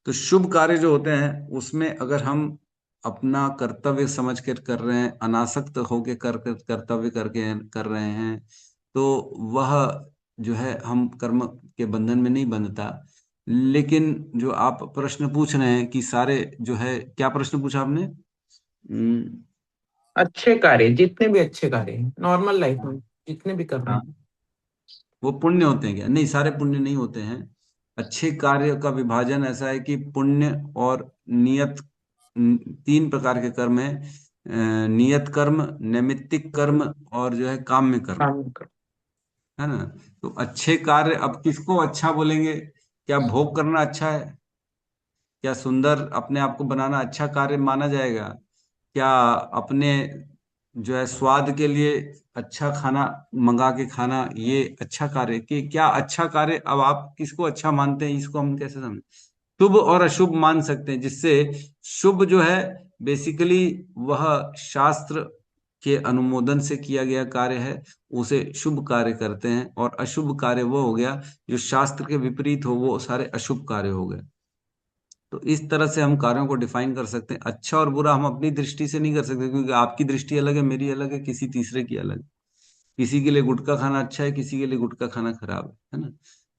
तो शुभ कार्य जो होते हैं उसमें अगर हम अपना कर्तव्य समझ कर कर रहे हैं, अनासक्त होके कर्तव्य करके कर रहे हैं, तो वह जो है हम कर्म के बंधन में नहीं बंधता। लेकिन जो आप प्रश्न पूछ रहे हैं कि सारे जो है, क्या प्रश्न पूछा आपने? अच्छे कार्य, जितने भी अच्छे कार्य नॉर्मल लाइफ में जितने भी कर रहे हाँ, हैं। वो पुण्य होते हैं क्या? नहीं, सारे पुण्य नहीं होते हैं। अच्छे कार्य का विभाजन ऐसा है कि पुण्य और नियत, तीन प्रकार के कर्म है। नियत कर्म, नैमित्तिक कर्म और जो है काम्य कर्म, काम कर। है ना। तो अच्छे कार्य, अब किसको अच्छा बोलेंगे? क्या भोग करना अच्छा है? क्या सुंदर अपने आप को बनाना अच्छा कार्य माना जाएगा? क्या अपने जो है स्वाद के लिए अच्छा खाना मंगा के खाना ये अच्छा कार्य? कि क्या अच्छा कार्य, अब आप किसको अच्छा मानते हैं, इसको हम कैसे समझ? शुभ और अशुभ मान सकते हैं, जिससे शुभ जो है बेसिकली वह शास्त्र के अनुमोदन से किया गया कार्य है, उसे शुभ कार्य करते हैं। और अशुभ कार्य वो हो गया जो शास्त्र के विपरीत हो, वो सारे अशुभ कार्य हो गए। तो इस तरह से हम कार्यों को डिफाइन कर सकते हैं। अच्छा और बुरा हम अपनी दृष्टि से नहीं कर सकते, क्योंकि आपकी दृष्टि अलग है, मेरी अलग है, किसी तीसरे की अलग है। किसी के लिए गुटखा खाना अच्छा है, किसी के लिए गुटखा खाना खराब है ना।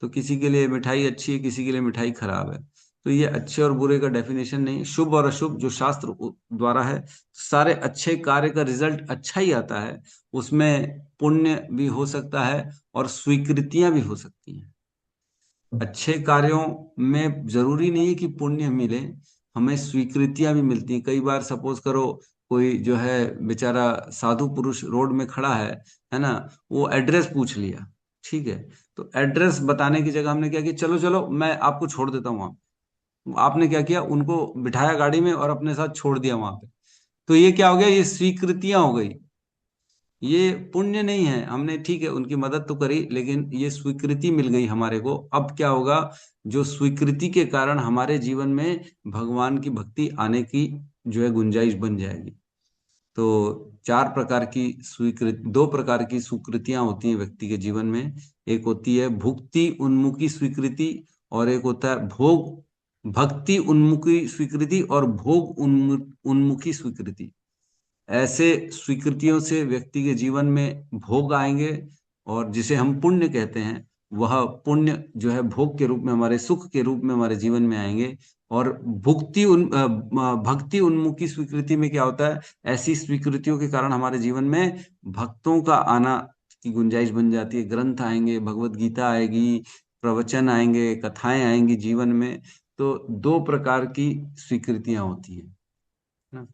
तो किसी के लिए मिठाई अच्छी है, किसी के लिए मिठाई खराब है। तो ये अच्छे और बुरे का डेफिनेशन नहीं है। शुभ और अशुभ जो शास्त्र द्वारा है, सारे अच्छे कार्य का रिजल्ट अच्छा ही आता है। उसमें पुण्य भी हो सकता है और स्वीकृतियां भी हो सकती हैं। अच्छे कार्यों में जरूरी नहीं है कि पुण्य मिले, हमें स्वीकृतियां भी मिलती हैं। कई बार सपोज करो, कोई जो है बेचारा साधु पुरुष रोड में खड़ा है ना, वो एड्रेस पूछ लिया, ठीक है। तो एड्रेस बताने की जगह हमने क्या किया, चलो चलो मैं आपको छोड़ देता हूँ वहां। आपने क्या किया, उनको बिठाया गाड़ी में और अपने साथ छोड़ दिया वहां पे। तो ये क्या हो गया, ये स्वीकृतियां हो गई। ये पुण्य नहीं है, हमने ठीक है उनकी मदद तो करी, लेकिन ये स्वीकृति मिल गई हमारे को। अब क्या होगा, जो स्वीकृति के कारण हमारे जीवन में भगवान की भक्ति आने की जो है गुंजाइश बन जाएगी। तो चार प्रकार की स्वीकृति, दो प्रकार की स्वीकृतियां होती हैं व्यक्ति के जीवन में। एक होती है भुक्ति उन्मुखी स्वीकृति, और एक होता है भोग भक्ति उन्मुखी स्वीकृति और भोग उन्मुखी स्वीकृति। ऐसे स्वीकृतियों से व्यक्ति के जीवन में भोग आएंगे, और जिसे हम पुण्य कहते हैं, वह पुण्य जो है भोग के रूप में, हमारे सुख के रूप में हमारे जीवन में आएंगे। और भक्ति उन्मुखी स्वीकृति में क्या होता है, ऐसी स्वीकृतियों के कारण हमारे जीवन में भक्तों का आना की गुंजाइश बन जाती है। ग्रंथ आएंगे, भगवत गीता आएगी, प्रवचन आएंगे, कथाएं आएंगी जीवन में। तो दो प्रकार की स्वीकृतियां होती हैं ना।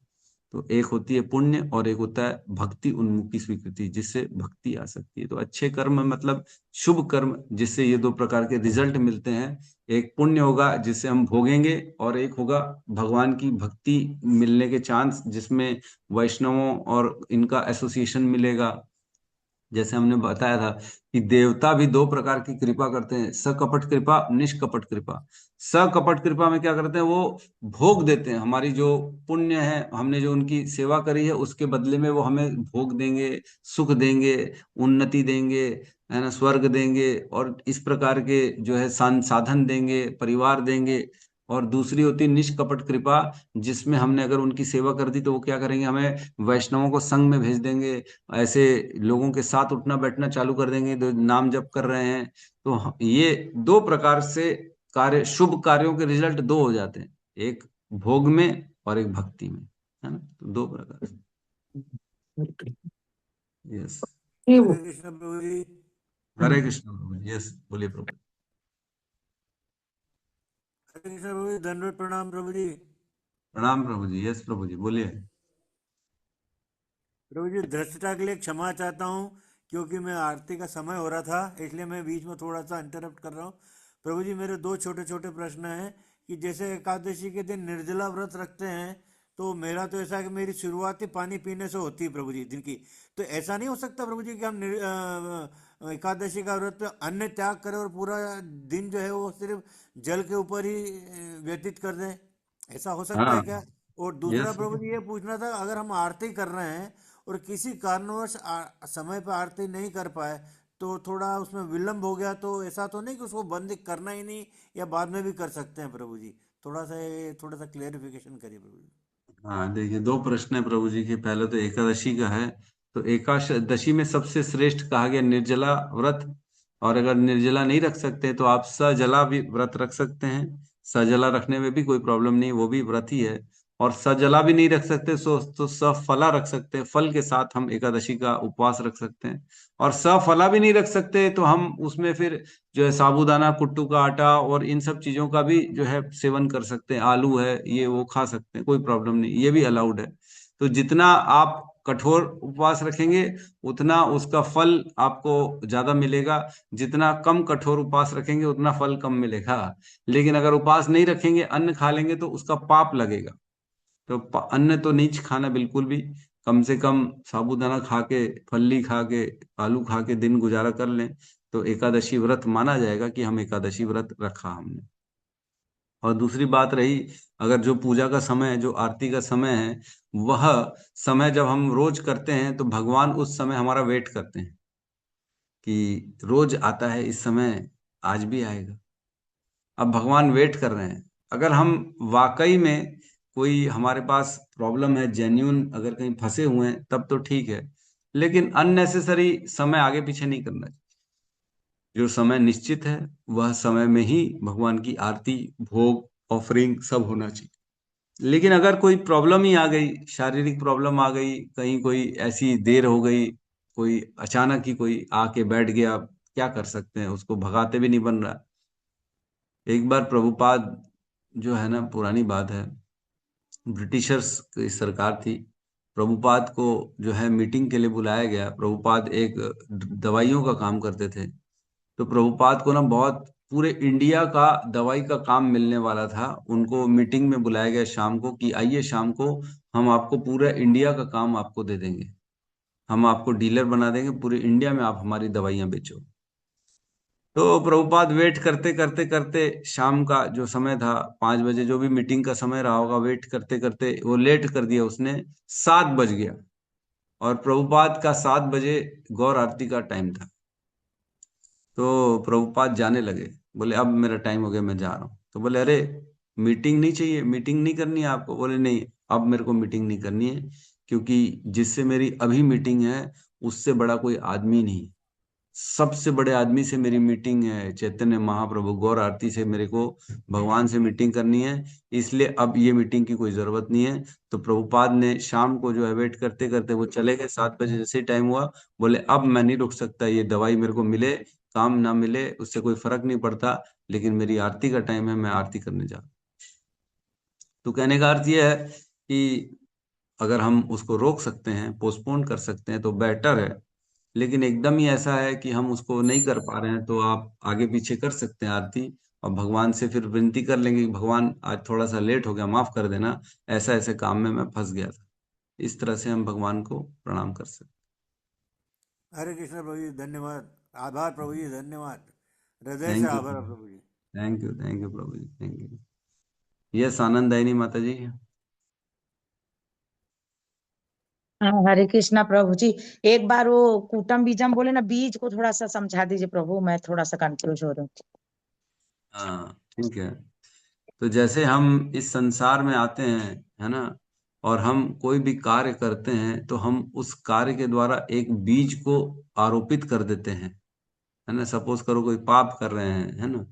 तो एक होती है पुण्य और एक होता है भक्ति उन्मुखी स्वीकृति, जिससे भक्ति आ सकती है। तो अच्छे कर्म मतलब शुभ कर्म, जिससे ये दो प्रकार के रिजल्ट मिलते हैं। एक पुण्य होगा जिससे हम भोगेंगे, और एक होगा भगवान की भक्ति मिलने के चांस, जिसमें वैष्णवों और इनका एसोसिएशन मिलेगा। जैसे हमने बताया था कि देवता भी दो प्रकार की कृपा करते हैं, सकपट कृपा, निष्कपट कृपा। सकपट कृपा में क्या करते हैं, वो भोग देते हैं। हमारी जो पुण्य है, हमने जो उनकी सेवा करी है, उसके बदले में वो हमें भोग देंगे, सुख देंगे, उन्नति देंगे, है ना, स्वर्ग देंगे, और इस प्रकार के जो है साधन देंगे, परिवार देंगे। और दूसरी होती है निष्कपट कृपा, जिसमें हमने अगर उनकी सेवा कर दी तो वो क्या करेंगे, हमें वैष्णवों को संग में भेज देंगे, ऐसे लोगों के साथ उठना बैठना चालू कर देंगे जो नाम जप कर रहे हैं। तो ये दो प्रकार से कार्य, शुभ कार्यों के रिजल्ट दो हो जाते हैं, एक भोग में और एक भक्ति में, है ना। तो दो प्रकार से। यस। ये हरे कृष्ण प्रभु जी। हरे कृष्ण प्रभु। यस, बोलिए प्रभु। हरे कृष्ण प्रभु जी, दंडवत प्रणाम प्रभु जी। प्रणाम प्रभु जी। यस प्रभु जी, बोलिए। प्रभु जी, धृष्टता के लिए क्षमा चाहता हूँ, क्योंकि मैं आरती का समय हो रहा था, इसलिए मैं बीच में थोड़ा सा इंटरप्ट कर रहा हूँ। प्रभु जी, मेरे दो छोटे छोटे प्रश्न हैं कि जैसे एकादशी के दिन निर्जला व्रत रखते हैं, तो मेरा तो ऐसा है कि मेरी शुरुआत ही पानी पीने से होती है प्रभु जी दिन की। तो ऐसा नहीं हो सकता प्रभु जी कि हम एकादशी का व्रत अन्न त्याग करें और पूरा दिन जो है वो सिर्फ जल के ऊपर ही व्यतीत कर दें? ऐसा हो सकता है हाँ। क्या? और दूसरा यस। प्रभु जी ये पूछना था, अगर हम आरती कर रहे हैं और किसी कारणवश समय पर आरती नहीं कर पाए, तो थोड़ा उसमें विलंब हो गया, तो ऐसा तो नहीं कि उसको बंद करना ही नहीं, या बाद में भी कर सकते हैं प्रभु जी? थोड़ा सा क्लेरिफिकेशन करिए प्रभु जी। हाँ, देखिए दो प्रश्न है प्रभु जी के। पहले तो एकादशी का है। तो एकादशी में सबसे श्रेष्ठ कहा गया निर्जला व्रत। और अगर निर्जला नहीं रख सकते तो आप सजला भी व्रत रख सकते हैं। सजला रखने में भी कोई प्रॉब्लम नहीं, वो भी व्रत ही है। और सजला भी नहीं रख सकते तो सफला रख सकते हैं, फल के साथ हम एकादशी का उपवास रख सकते हैं। और सफला भी नहीं रख सकते तो हम उसमें फिर जो है साबूदाना, कुट्टू का आटा और इन सब चीजों का भी जो है सेवन कर सकते हैं, आलू है ये वो खा सकते हैं, कोई प्रॉब्लम नहीं, ये भी अलाउड है। तो जितना आप कठोर उपवास रखेंगे उतना उसका फल आपको ज्यादा मिलेगा, जितना कम कठोर उपवास रखेंगे उतना फल कम मिलेगा। लेकिन अगर उपवास नहीं रखेंगे, अन्न खा लेंगे तो उसका पाप लगेगा। तो अन्न तो नहीं खाना बिल्कुल भी, कम से कम साबूदाना खा के, फल्ली खा के, आलू खा के दिन गुजारा कर लें तो एकादशी व्रत माना जाएगा कि हम एकादशी व्रत रखा हमने। और दूसरी बात रही, अगर जो पूजा का समय है, जो आरती का समय है, वह समय जब हम रोज करते हैं तो भगवान उस समय हमारा वेट करते हैं कि रोज आता है इस समय, आज भी आएगा। अब भगवान वेट कर रहे हैं। अगर हम वाकई में कोई हमारे पास प्रॉब्लम है, जेन्यून अगर कहीं फंसे हुए हैं तब तो ठीक है, लेकिन अननेसेसरी समय आगे पीछे नहीं करना चाहिए। जो समय निश्चित है वह समय में ही भगवान की आरती, भोग, ऑफरिंग सब होना चाहिए। लेकिन अगर कोई प्रॉब्लम ही आ गई, शारीरिक प्रॉब्लम आ गई, कहीं कोई ऐसी देर हो गई, कोई अचानक ही कोई आके बैठ गया, क्या कर सकते हैं, उसको भगाते भी नहीं बन रहा। एक बार प्रभुपाद जो है ना, पुरानी बात है, ब्रिटिशर्स की सरकार थी, प्रभुपाद को जो है मीटिंग के लिए बुलाया गया। प्रभुपाद एक दवाइयों का काम करते थे, तो प्रभुपाद को ना बहुत पूरे इंडिया का दवाई का काम मिलने वाला था। उनको मीटिंग में बुलाया गया शाम को कि आइए शाम को हम आपको पूरा इंडिया का काम आपको दे देंगे, हम आपको डीलर बना देंगे, पूरे इंडिया में आप हमारी दवाइयां बेचो। तो प्रभुपाद वेट करते करते करते शाम का जो समय था, 5 बजे जो भी मीटिंग का समय रहा होगा, वेट करते करते वो लेट कर दिया उसने, 7 बज गया। और प्रभुपाद का 7 बजे गौर आरती का टाइम था। तो प्रभुपाद जाने लगे, बोले अब मेरा टाइम हो गया, मैं जा रहा हूँ। तो बोले अरे मीटिंग नहीं चाहिए, मीटिंग नहीं करनी है आपको? बोले नहीं, अब मेरे को मीटिंग नहीं करनी है, क्योंकि जिससे मेरी अभी मीटिंग है उससे बड़ा कोई आदमी नहीं, सबसे बड़े आदमी से मेरी मीटिंग है, चैतन्य महाप्रभु गौर आरती से मेरे को भगवान से मीटिंग करनी है, इसलिए अब ये मीटिंग की कोई जरूरत नहीं है। तो प्रभुपाद ने शाम को जो है वेट करते करते वो चले गए। 7 बजे जैसे ही टाइम हुआ, बोले अब मैं नहीं रुक सकता, ये दवाई मेरे को मिले काम ना मिले उससे कोई फर्क नहीं पड़ता, लेकिन मेरी आरती का टाइम है, मैं आरती करने जा रहा हूं। तो कहने का अर्थ यह है कि अगर हम उसको रोक सकते हैं, पोस्टपोन कर सकते हैं तो बेटर है। लेकिन एकदम ही ऐसा है कि हम उसको नहीं कर पा रहे हैं तो आप आगे पीछे कर सकते हैं आरती, और भगवान से फिर विनती कर लेंगे कि भगवान आज थोड़ा सा लेट हो गया, माफ कर देना, ऐसा ऐसे काम में मैं फंस गया था। इस तरह से हम भगवान को प्रणाम कर सकते हरे कृष्ण प्रभु जी, धन्यवाद। आभार प्रभु जी, धन्यवाद। हैं। हृदय से थैंक यू, आभार प्रभु जी। थैंक यू प्रभु जी, थैंक यू। यस, आनंदायनी माता जी। हाँ, हरे कृष्णा प्रभु जी। एक बार वो कूटम बीजम बोले ना, बीज को थोड़ा सा समझा दीजिए प्रभु, मैं थोड़ा सा कंफ्यूज हो रही हूँ। हाँ ठीक है। तो जैसे हम इस संसार में आते हैं, है ना, और हम कोई भी कार्य करते हैं तो हम उस कार्य के द्वारा एक बीज को आरोपित कर देते हैं, है ना। सपोज करो कोई पाप कर रहे हैं, है ना,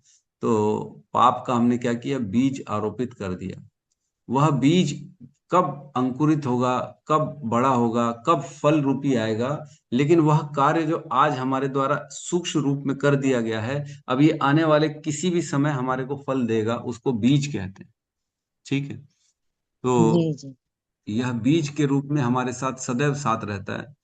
तो पाप का हमने क्या किया, बीज आरोपित कर दिया। वह बीज कब अंकुरित होगा, कब बड़ा होगा, कब फल रूपी आएगा, लेकिन वह कार्य जो आज हमारे द्वारा सूक्ष्म रूप में कर दिया गया है, अब ये आने वाले किसी भी समय हमारे को फल देगा, उसको बीज कहते हैं। ठीक है। जी तो जी। यह बीज के रूप में हमारे साथ सदैव साथ रहता है।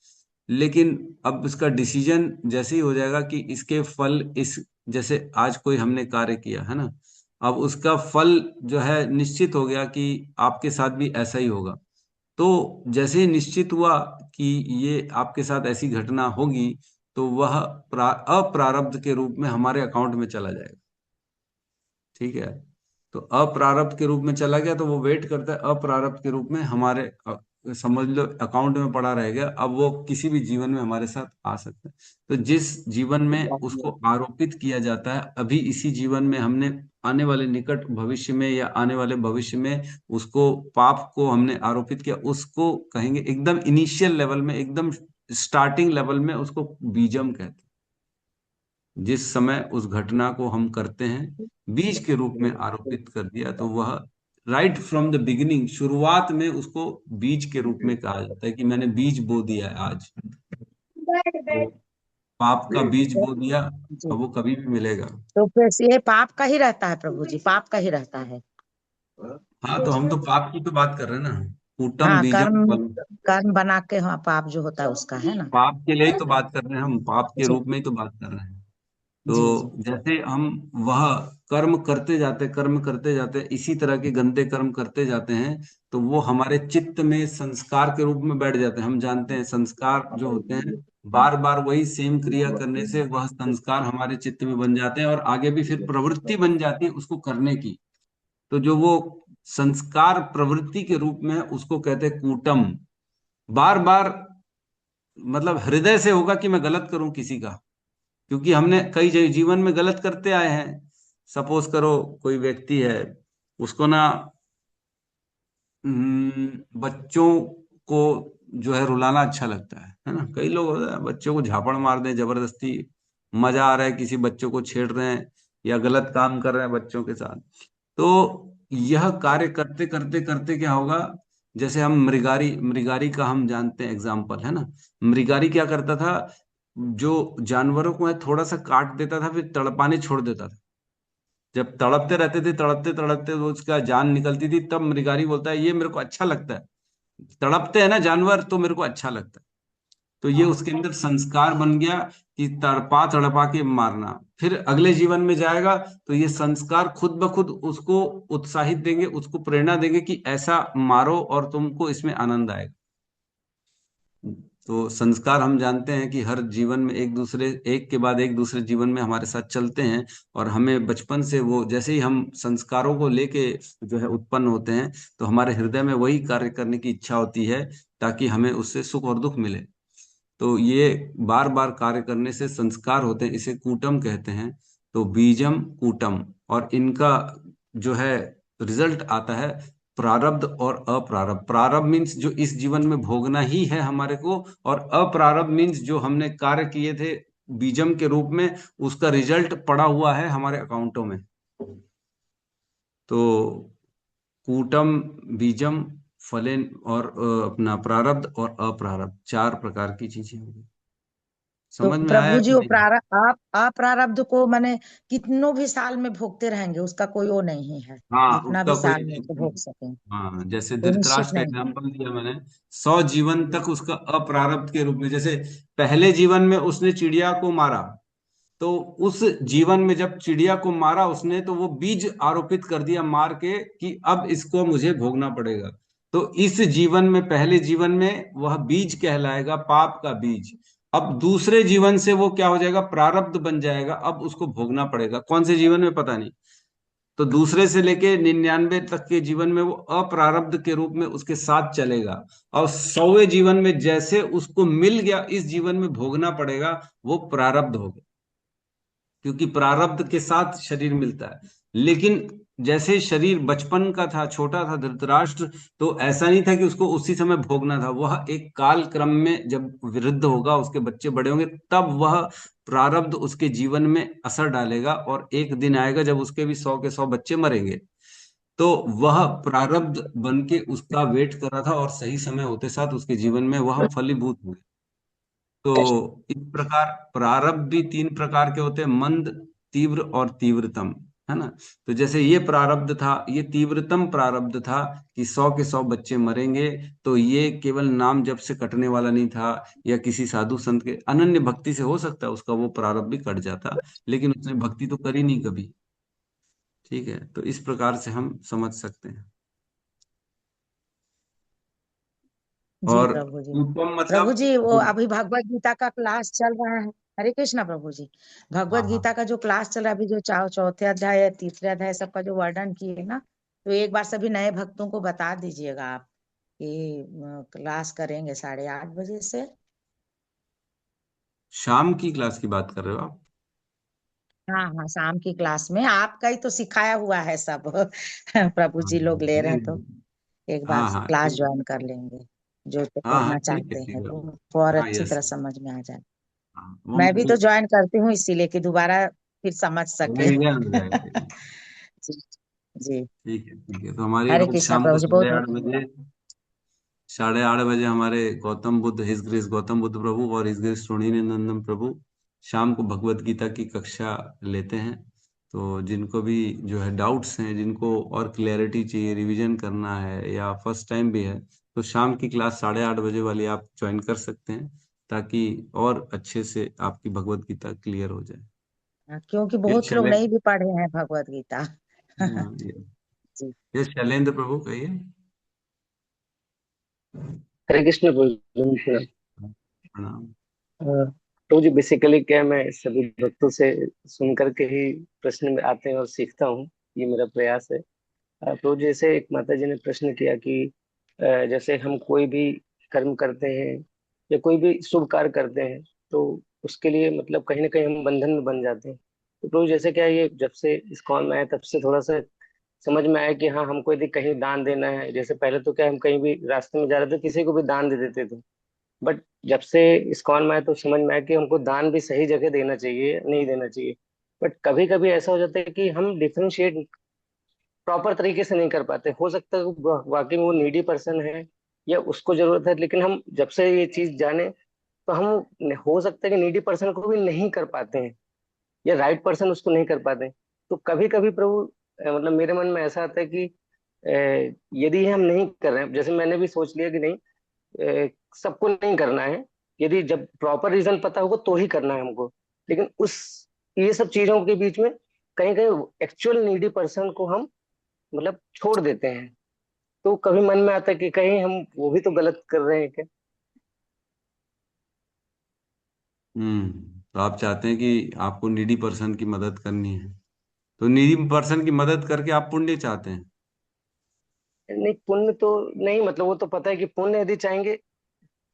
लेकिन अब इसका डिसीजन जैसे ही हो जाएगा कि इसके फल इस, जैसे आज कोई हमने कार्य किया, है ना, अब उसका फल जो है निश्चित हो गया कि आपके साथ भी ऐसा ही होगा। तो जैसे ही निश्चित हुआ कि ये आपके साथ ऐसी घटना होगी, तो वह अप्रारब्ध के रूप में हमारे अकाउंट में चला जाएगा। ठीक है। तो अप्रारब्ध के रूप में चला गया तो वो वेट करता है, अप्रारब्ध के रूप में हमारे समझ लो अकाउंट में पड़ा रहेगा। अब वो किसी भी जीवन में हमारे साथ आ सकता है। तो जिस जीवन में उसको आरोपित किया जाता है, अभी इसी जीवन में हमने आने वाले निकट भविष्य में या आने वाले भविष्य में उसको पाप को हमने आरोपित किया, उसको कहेंगे एकदम इनिशियल लेवल में, एकदम स्टार्टिंग लेवल में उसको बीजम कहते हैं। जिस समय उस घटना को हम करते हैं, बीज के रूप में आरोपित कर दिया, तो वह राइट फ्रॉम द बिगिनिंग, शुरुआत में उसको बीज के रूप में कहा जाता है कि मैंने बीज बो दिया है आज। तो पाप का बीज बो दिया, जी। अब वो कभी भी मिलेगा। तो फिर ये पाप का ही रहता है प्रभु जी, पाप का ही रहता है। हाँ, तो हम तो पाप की तो बात कर रहे हैं ना, कूटम हाँ, बीजम कर्म फलम। कर्म बना के, हाँ, पाप जो होता है उसका है ना। पाप के लिए ही तो बात कर रहे हैं हम, पाप के जी रूप में ही तो बात कर रहे हैं। जी जी। तो जैसे हम वह कर्म करते जाते, कर्म करते जाते, इसी तरह के गंदे कर्म करते जाते हैं, तो वो हमारे चित्त में संस्कार के रूप में बैठ जाते हैं। हम जानते हैं संस्कार जो होते हैं, बार बार वही सेम क्रिया करने से वह संस्कार हमारे चित्त में बन जाते हैं और आगे भी फिर प्रवृत्ति बन जाती है उसको करने की। तो जो वो संस्कार प्रवृत्ति के रूप में है, उसको कहते हैं कूटम। बार बार मतलब हृदय से होगा कि मैं गलत करूं किसी का, क्योंकि हमने कई जीवन में गलत करते आए हैं। सपोज करो कोई व्यक्ति है, उसको ना बच्चों को जो है रुलाना अच्छा लगता है ना। कई लोग होता है बच्चों को झापड़ मार दें जबरदस्ती, मजा आ रहा है, किसी बच्चों को छेड़ रहे हैं या गलत काम कर रहे हैं बच्चों के साथ। तो यह कार्य करते करते करते क्या होगा, जैसे हम मृगारी, मृगारी का हम जानते हैं एग्जाम्पल है ना। मृगारी क्या करता था, जो जानवरों को है थोड़ा सा काट देता था फिर तड़पाने छोड़ देता था। जब तड़पते रहते थे, तड़पते तड़पते वो उसका जान निकलती थी, तब मृगारी बोलता है ये मेरे को अच्छा लगता है, तड़पते हैं ना जानवर तो मेरे को अच्छा लगता है। तो ये उसके अंदर संस्कार बन गया कि तड़पा तड़पा के मारना। फिर अगले जीवन में जाएगा तो ये संस्कार खुद ब खुद उसको उत्साहित देंगे, उसको प्रेरणा देंगे कि ऐसा मारो और तुमको इसमें आनंद आएगा। तो संस्कार हम जानते हैं कि हर जीवन में एक दूसरे, एक के बाद एक दूसरे जीवन में हमारे साथ चलते हैं, और हमें बचपन से वो जैसे ही हम संस्कारों को लेके जो है उत्पन्न होते हैं, तो हमारे हृदय में वही कार्य करने की इच्छा होती है ताकि हमें उससे सुख और दुख मिले। तो ये बार बार कार्य करने से संस्कार होते हैं, इसे कूटम कहते हैं। तो बीजम कूटम, और इनका जो है रिजल्ट आता है प्रारब्ध और अप्रारब्ध। प्रारब्ध मीन्स जो इस जीवन में भोगना ही है हमारे को, और अप्रारब्ध मीन्स जो हमने कार्य किए थे बीजम के रूप में, उसका रिजल्ट पड़ा हुआ है हमारे अकाउंटों में। तो कूटम, बीजम, फलेन, और अपना प्रारब्ध और अप्रारब्ध, चार प्रकार की चीजें होंगी। तो समझ में आया प्रभु जी कि वो नहीं? आप अप्रारब्ध को माने कितनों भी साल में भोगते रहेंगे, उसका कोई वो नहीं है, हाँ, जितना उसका भी कोई साल में उसको भोग सकें, हाँ, जैसे कोई निश्चित धृतराष्ट्र का नहीं है। एग्जांपल दिया मैंने, 100 जीवन तक उसका अप्रारब्ध के रूप में, जैसे पहले जीवन में उसने चिड़िया को मारा, तो उस जीवन में जब चिड़िया को मारा उसने, तो वो बीज आरोपित कर दिया मार के कि अब इसको मुझे भोगना पड़ेगा। तो इस जीवन में, पहले जीवन में वह बीज कहलाएगा, पाप का बीज। अब दूसरे जीवन से वो क्या हो जाएगा, प्रारब्ध बन जाएगा, अब उसको भोगना पड़ेगा। कौन से जीवन में पता नहीं। तो दूसरे से लेके 99 तक के जीवन में वो अप्रारब्ध के रूप में उसके साथ चलेगा, और 100वें जीवन में जैसे उसको मिल गया इस जीवन में भोगना पड़ेगा, वो प्रारब्ध हो गया, क्योंकि प्रारब्ध के साथ शरीर मिलता है। लेकिन जैसे शरीर बचपन का था, छोटा था धृतराष्ट्र, तो ऐसा नहीं था कि उसको उसी समय भोगना था। वह एक काल क्रम में जब वृद्ध होगा, उसके बच्चे बड़े होंगे, तब वह प्रारब्ध उसके जीवन में असर डालेगा, और एक दिन आएगा जब उसके भी 100 के 100 बच्चे मरेंगे। तो वह प्रारब्ध बन के उसका वेट कर रहा था, और सही समय होते साथ उसके जीवन में वह फलीभूत हुए। तो इस प्रकार प्रारब्ध भी 3 प्रकार के होते हैं, मंद, तीव्र और तीव्रतम, है ना। तो जैसे ये प्रारब्ध था, ये तीव्रतम प्रारब्ध था कि 100 के 100 बच्चे मरेंगे। तो ये केवल नाम जप से कटने वाला नहीं था, या किसी साधु संत के अनन्य भक्ति से हो सकता है उसका वो प्रारब्ध भी कट जाता, लेकिन उसने भक्ति तो करी नहीं कभी। ठीक है, तो इस प्रकार से हम समझ सकते हैं। जी और प्रभु जी। उपम प्रभु मतलब जी वो अभी भगवत गीता का क्लास चल रहा है। हरे कृष्णा प्रभु जी। भगवत हाँ हाँ, गीता का जो क्लास चल रहा है अभी, जो चौथे अध्याय या तीसरे अध्याय सबका जो वर्णन किए ना, तो एक बार सभी नए भक्तों को बता दीजिएगा आप कि क्लास करेंगे 8:30 बजे से। शाम की क्लास की बात कर रहे हो आप? हाँ हाँ, शाम की क्लास में आपका ही तो सिखाया हुआ है सब। प्रभु हाँ जी लोग ले रहे हैं, तो नहीं, एक बार हाँ हाँ क्लास ठीक है, ज्वाइन कर लेंगे, जो तो हाँ हाँ करना ठीक है चाहते ठीक हैं है। तो उनको और हाँ अच्छी यस, तरह समझ में आ जाए। हाँ वो मैं भी तो मतलब ज्वाइन करती हूँ इसीलिए कि दोबारा फिर समझ सके। रिवीजन हो जाएगा। जी जी। ठीक है। तो हमारी हरे रोज कृष्णा शाम को प्रभु जी, बहुत 8:30 बजे, 8:30 बजे हमारे गौतम बुद्ध, हिज ग्रेस गौतम बुद्ध प्रभु और हिज ग्रेस रोहिणी नंदन प्रभु शाम को भगवत गीता की कक्षा लेते हैं। तो जिनको भी जो है डाउट्स हैं, जिनको और क्लैरिटी चाहिए, रिवीजन करना है या फर्स्ट टाइम भी है, तो शाम की क्लास 8:30 बजे वाली आप ज्वाइन कर सकते हैं, ताकि और अच्छे से आपकी भगवत गीता क्लियर हो जाए। क्योंकि ये बहुत लोग नहीं भी पढ़े हैं भगवत गीता। हाँ, जी। ये शैलेंद्र प्रभु कहिए। हरे कृष्ण प्रभु जी। प्रणाम। तो जी बेसिकली क्या है, मैं सभी भक्तों से सुन करके ही प्रश्न में आते हैं और सीखता हूँ, ये मेरा प्रयास है। तो जैसे एक माता जी ने प्रश्न किया कि जैसे हम कोई भी कर्म करते हैं या कोई भी शुभ कार्य करते हैं, तो उसके लिए मतलब कहीं ना कहीं हम बंधन में बन जाते हैं। तो प्रभु जैसे क्या है, ये जब से इस्कॉन में आया तब से थोड़ा सा समझ में आया कि हाँ, हमको यदि कहीं दान देना है, जैसे पहले तो क्या हम कहीं भी रास्ते में जा रहे थे किसी को भी दान दे देते थे, बट जब से इस्कॉन में आया तो समझ में आया कि हमको दान भी सही जगह देना चाहिए, नहीं देना चाहिए। बट कभी कभी ऐसा हो जाता है कि हम डिफरेंशिएट प्रॉपर तरीके से नहीं कर पाते। हो सकता है वो वाकई में वो नीडी पर्सन है या उसको जरूरत है, लेकिन हम जब से ये चीज जाने तो हम हो सकता है कि नीडी पर्सन को भी नहीं कर पाते हैं या राइट पर्सन उसको नहीं कर पाते हैं। तो कभी कभी प्रभु मतलब मेरे मन में ऐसा आता है कि यदि हम नहीं कर रहे हैं, जैसे मैंने भी सोच लिया कि नहीं, सबको नहीं करना है, यदि जब प्रॉपर रीजन पता होगा तो ही करना है हमको। लेकिन उस ये सब चीजों के बीच में कहीं कहीं एक्चुअल नीडी पर्सन को हम मतलब छोड़ देते हैं। तो कभी मन में आता है कि कहीं हम वो भी तो गलत कर रहे हैं क्या। तो आप चाहते हैं कि आपको नीडी पर्सन की मदद करनी है, तो नीडी पर्सन की मदद करके आप पुण्य चाहते हैं। नहीं, पुण्य तो नहीं, मतलब वो तो पता है कि पुण्य यदि चाहेंगे,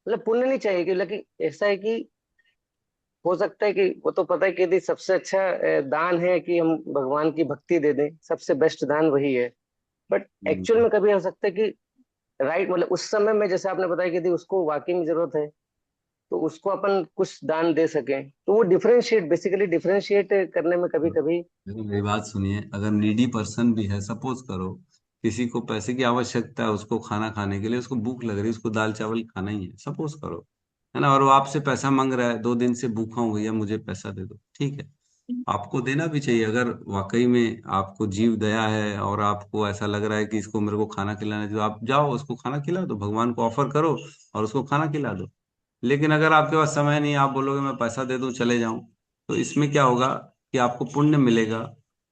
मतलब पुण्य नहीं चाहिए, लेकिन ऐसा है कि हो सकता है कि वो तो पता है कि यदि सबसे अच्छा दान है कि हम भगवान की भक्ति दे दें, सबसे बेस्ट दान वही है। बट एक्चुअल हम्म में कभी हो सकता है कि राइट, मतलब उस समय में जैसे आपने बताया कि यदि उसको वाकई में जरूरत है तो उसको अपन कुछ दान दे सकें, तो वो डिफरेंशिएट, बेसिकली डिफरेंशिएट करने में कभी कभी। देखो मेरी बात सुनिए, अगर नीडी पर्सन भी है, सपोज करो किसी को पैसे की आवश्यकता है, उसको खाना खाने के लिए, उसको भूख लग रही है, उसको दाल चावल खाना ही है, सपोज करो, है ना, और वो आपसे पैसा मांग रहा है, 2 दिन से भूखा हूँ भैया मुझे पैसा दे दो, ठीक है, आपको देना भी चाहिए। अगर वाकई में आपको जीव दया है और आपको ऐसा लग रहा है कि इसको मेरे को खाना खिलाना चाहिए, तो आप जाओ उसको खाना खिला दो, भगवान को ऑफर करो और उसको खाना खिला दो। लेकिन अगर आपके पास समय नहीं, आप बोलोगे मैं पैसा दे दूं चले जाऊं, तो इसमें क्या होगा कि आपको पुण्य मिलेगा,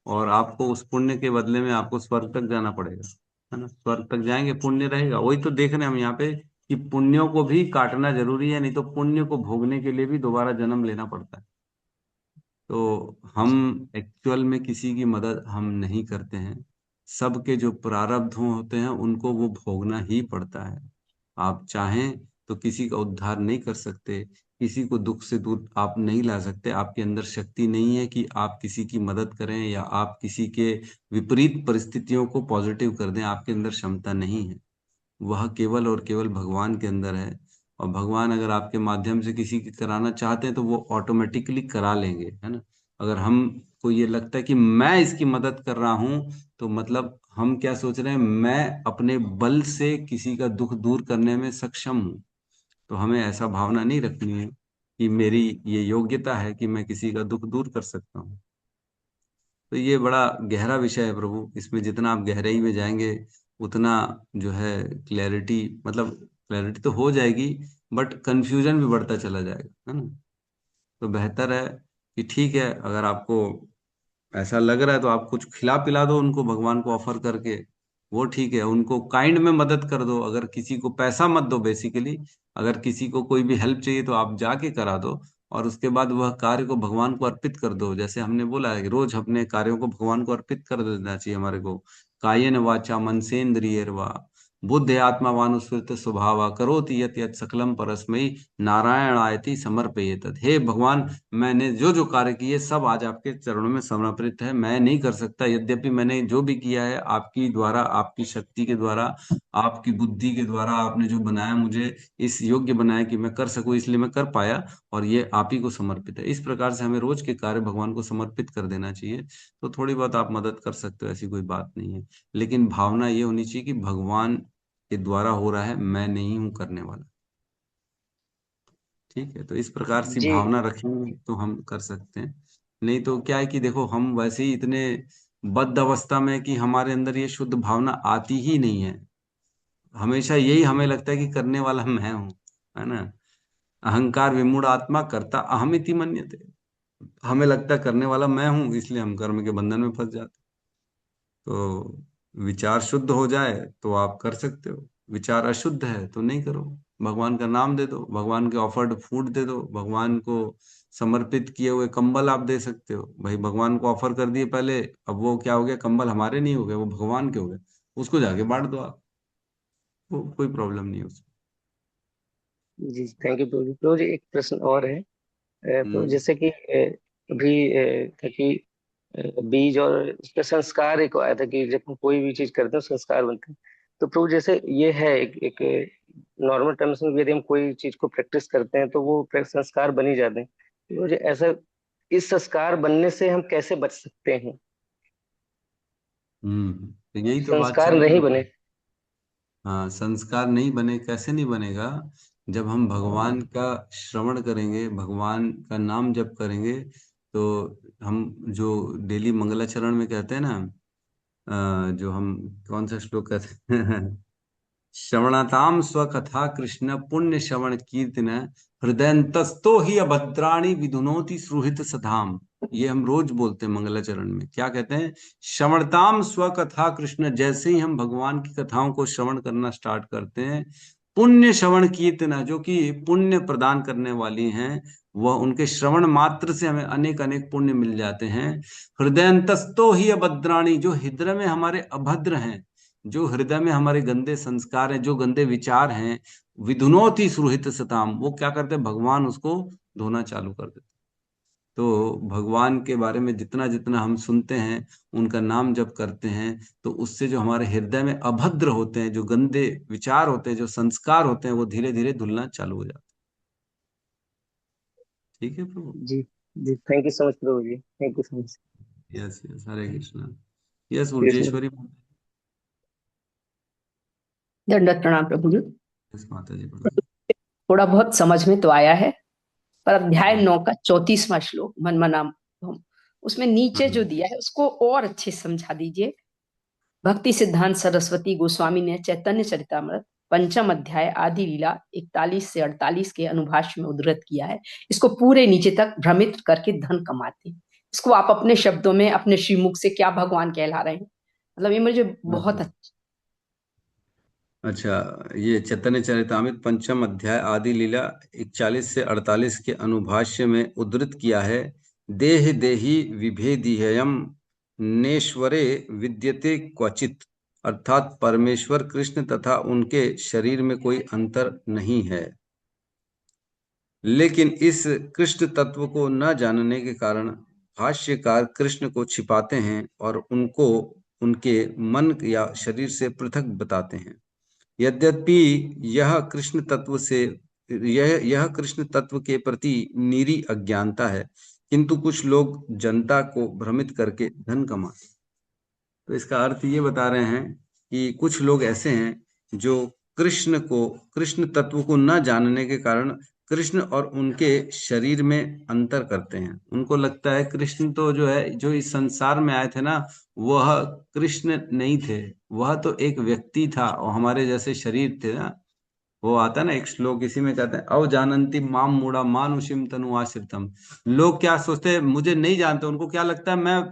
और आपको उस पुण्य के बदले में आपको स्वर्ग तक जाना पड़ेगा, है ना, स्वर्ग तक जाएंगे पुण्य रहेगा। वही तो देख रहे हैं हम यहाँ पे कि पुण्यों को भी काटना जरूरी है, नहीं तो पुण्य को भोगने के लिए भी दोबारा जन्म लेना पड़ता है। तो हम एक्चुअल में किसी की मदद हम नहीं करते हैं, सबके जो प्रारब्ध होते हैं उनको वो भोगना ही पड़ता है। आप चाहें तो किसी का उद्धार नहीं कर सकते, किसी को दुख से दूर आप नहीं ला सकते, आपके अंदर शक्ति नहीं है कि आप किसी की मदद करें या आप किसी के विपरीत परिस्थितियों को पॉजिटिव कर दें, आपके अंदर क्षमता नहीं है। वह केवल और केवल भगवान के अंदर है, और भगवान अगर आपके माध्यम से किसी की कराना चाहते हैं तो वो ऑटोमेटिकली करा लेंगे, है ना। अगर हम को ये लगता है कि मैं इसकी मदद कर रहा हूं, तो मतलब हम क्या सोच रहे हैं, मैं अपने बल से किसी का दुख दूर करने में सक्षम हूं। तो हमें ऐसा भावना नहीं रखनी है कि मेरी ये योग्यता है कि मैं किसी का दुख दूर कर सकता हूँ। तो ये बड़ा गहरा विषय है प्रभु, इसमें जितना आप गहराई में जाएंगे उतना जो है क्लैरिटी, मतलब क्लैरिटी तो हो जाएगी, बट कंफ्यूजन भी बढ़ता चला जाएगा, है ना। तो बेहतर है कि ठीक है, अगर आपको ऐसा लग रहा है तो आप कुछ खिला पिला दो उनको, भगवान को ऑफर करके, वो ठीक है, उनको काइंड में मदद कर दो। अगर किसी को पैसा मत दो बेसिकली, अगर किसी को कोई भी हेल्प चाहिए तो आप जाके करा दो, और उसके बाद वह कार्य को भगवान को अर्पित कर दो। जैसे हमने बोला है कि रोज अपने कार्यों को भगवान को अर्पित कर देना चाहिए हमारे को, कायेन वाचा मनसेन्द्रियर्वा, बुद्धि आत्मावानुस्मृत स्वभाव करोति यत् यत् सकलम परस्मै नारायणायति समर्पयेत। हे भगवान, मैंने जो जो कार्य किए सब आज आपके चरणों में समर्पित है। मैं नहीं कर सकता, यद्यपि मैंने जो भी किया है आपकी द्वारा, आपकी शक्ति के द्वारा, आपकी बुद्धि के द्वारा, आपने जो बनाया, मुझे इस योग्य बनाया कि मैं कर सकूं, इसलिए मैं कर पाया, और ये आप ही को समर्पित है। इस प्रकार से हमें रोज के कार्य भगवान को समर्पित कर देना चाहिए। तो थोड़ी बहुत आप मदद कर सकते हो, ऐसी कोई बात नहीं है, लेकिन भावना ये होनी चाहिए कि भगवान के द्वारा हो रहा है, मैं नहीं हूं करने वाला। ठीक है, तो इस प्रकार से जी भावना रखेंगे तो हम कर सकते हैं। नहीं तो क्या है कि देखो, हम वैसे ही इतने बद्ध अवस्था में कि हमारे अंदर ये शुद्ध भावना आती ही नहीं है। हमेशा यही हमें लगता है कि करने वाला मैं हूं, है ना। अहंकार विमूढ़ आत्मा कर्ता अहमिति मन्यते। हमें लगता है करने वाला मैं हूं, इसलिए हम कर्म के बंधन में फंस जाते। तो विचार शुद्ध हो जाए तो आप कर सकते हो, विचार अशुद्ध है तो नहीं करो। भगवान का नाम दे दो, भगवान के ऑफर्ड फूड दे दो, भगवान को समर्पित किए हुए कंबल आप दे सकते हो। भाई भगवान को ऑफर कर दिए पहले, अब वो क्या हो गया, कंबल हमारे नहीं हो गए, वो भगवान के हो गए, उसको जाके बांट दो आप, वो कोई प्रॉब्लम नहीं है उसमें। जी, थैंक यू प्रभु जी। प्रभु जी एक प्रश्न और है। तो हम्म। जैसे कि अभी था कि बीज और उसका संस्कार एक आया था कि जब हम कोई भी चीज करते हैं संस्कार बनते हैं। तो प्रभु जैसे ये है एक नॉर्मल टर्म्स में भी यदि हम कोई चीज को प्रैक्टिस करते हैं तो वो संस्कार बन ही जाते हैं। तो मुझे ऐसा, इस संस्कार बनने से हम कैसे बच सकते हैं? तो यही तो बात संस्कार चल रही नहीं है। बने। हाँ, संस्कार नहीं बने, कैसे नहीं बनेगा? जब हम भगवान का श्रवण करेंगे, भगवान का नाम जप करेंगे, तो हम जो डेली मंगलाचरण में कहते हैं ना, जो हम कौन सा श्लोक कहते हैं श्रवणताम स्वकथा कृष्ण पुण्य श्रवण कीर्तन हृदयंतस्तो ही अभद्राणी विधुनोति सुहृत सधाम। ये हम रोज बोलते हैं मंगलाचरण में। क्या कहते हैं? श्रवणताम स्वकथा कृष्ण। जैसे ही हम भगवान की कथाओं को श्रवण करना स्टार्ट करते हैं, पुण्य श्रवण कीर्तन, जो कि पुण्य प्रदान करने वाली हैं, वह उनके श्रवण मात्र से हमें अनेक अनेक पुण्य मिल जाते हैं। हृदयंतस्तो ही अभद्राणी, जो हृदय में हमारे अभद्र हैं, जो हृदय में हमारे गंदे संस्कार हैं, जो गंदे विचार हैं, विधुनोति सुहृत सताम, वो क्या करते हैं, भगवान उसको धोना चालू कर देते। तो भगवान के बारे में जितना जितना हम सुनते हैं, उनका नाम जप करते हैं, तो उससे जो हमारे हृदय में अभद्र होते हैं, जो गंदे विचार होते हैं, जो संस्कार होते हैं, वो धीरे धीरे धुलना चालू हो जाते हैं। ठीक है प्रभु। जी जी, थैंक यू सो मच प्रभु जी, thank you so much. Yes yes, Hare Krishna. Yes Krishna. Urjeshwari. दंडवत प्रणाम प्रभु जी। यस माता जी, बोलो। थोड़ा बहुत समझ में तो आया है, पर अध्याय हाँ 9 का 34वां श्लोक मन मना भम, उसमें नीचे जो हाँ। दिया है उसको और अच्छे से समझा दीजिए। भक्ति सिद्धांत सरस्वती गोस्वामी ने चैतन्य चरितामृत 5म अध्याय आदि लीला 41 से 48 के अनुभाष्य में उद्धृत किया है। इसको पूरे नीचे तक भ्रमित करके धन कमाते हैं। इसको आप अपने शब्दों में अपने श्रीमुख से क्या भगवान कहला रहे हैं, मतलब ये मुझे बहुत अच्छा, ये चैतन्य चरितामृत 5म अध्याय आदि लीला 41 से 48 के अनुभाष्य में उद्धृत किया है। देह देही विभेदिहयम नेश्वरे विद्यते क्वचित, अर्थात परमेश्वर कृष्ण तथा उनके शरीर में कोई अंतर नहीं है, लेकिन इस कृष्ण तत्व को न जानने के कारण भाष्यकार कृष्ण को छिपाते हैं और उनको उनके मन या शरीर से पृथक बताते हैं। यद्यपि यह कृष्ण तत्व के प्रति निरी अज्ञानता है, किंतु कुछ लोग जनता को भ्रमित करके धन कमाते। तो इसका अर्थ ये बता रहे हैं कि कुछ लोग ऐसे हैं जो कृष्ण तत्व को न जानने के कारण कृष्ण और उनके शरीर में अंतर करते हैं। उनको लगता है कृष्ण तो जो है, जो इस संसार में आए थे ना, वह कृष्ण नहीं थे, वह तो एक व्यक्ति था और हमारे जैसे शरीर थे ना। वो आता है ना एक श्लोक, इसी में कहते हैं अवजानन्ति माम मूढ़ा मानुषिम तनु आश्रितम। लोग क्या सोचते हैं, मुझे नहीं जानते, उनको क्या लगता है मैं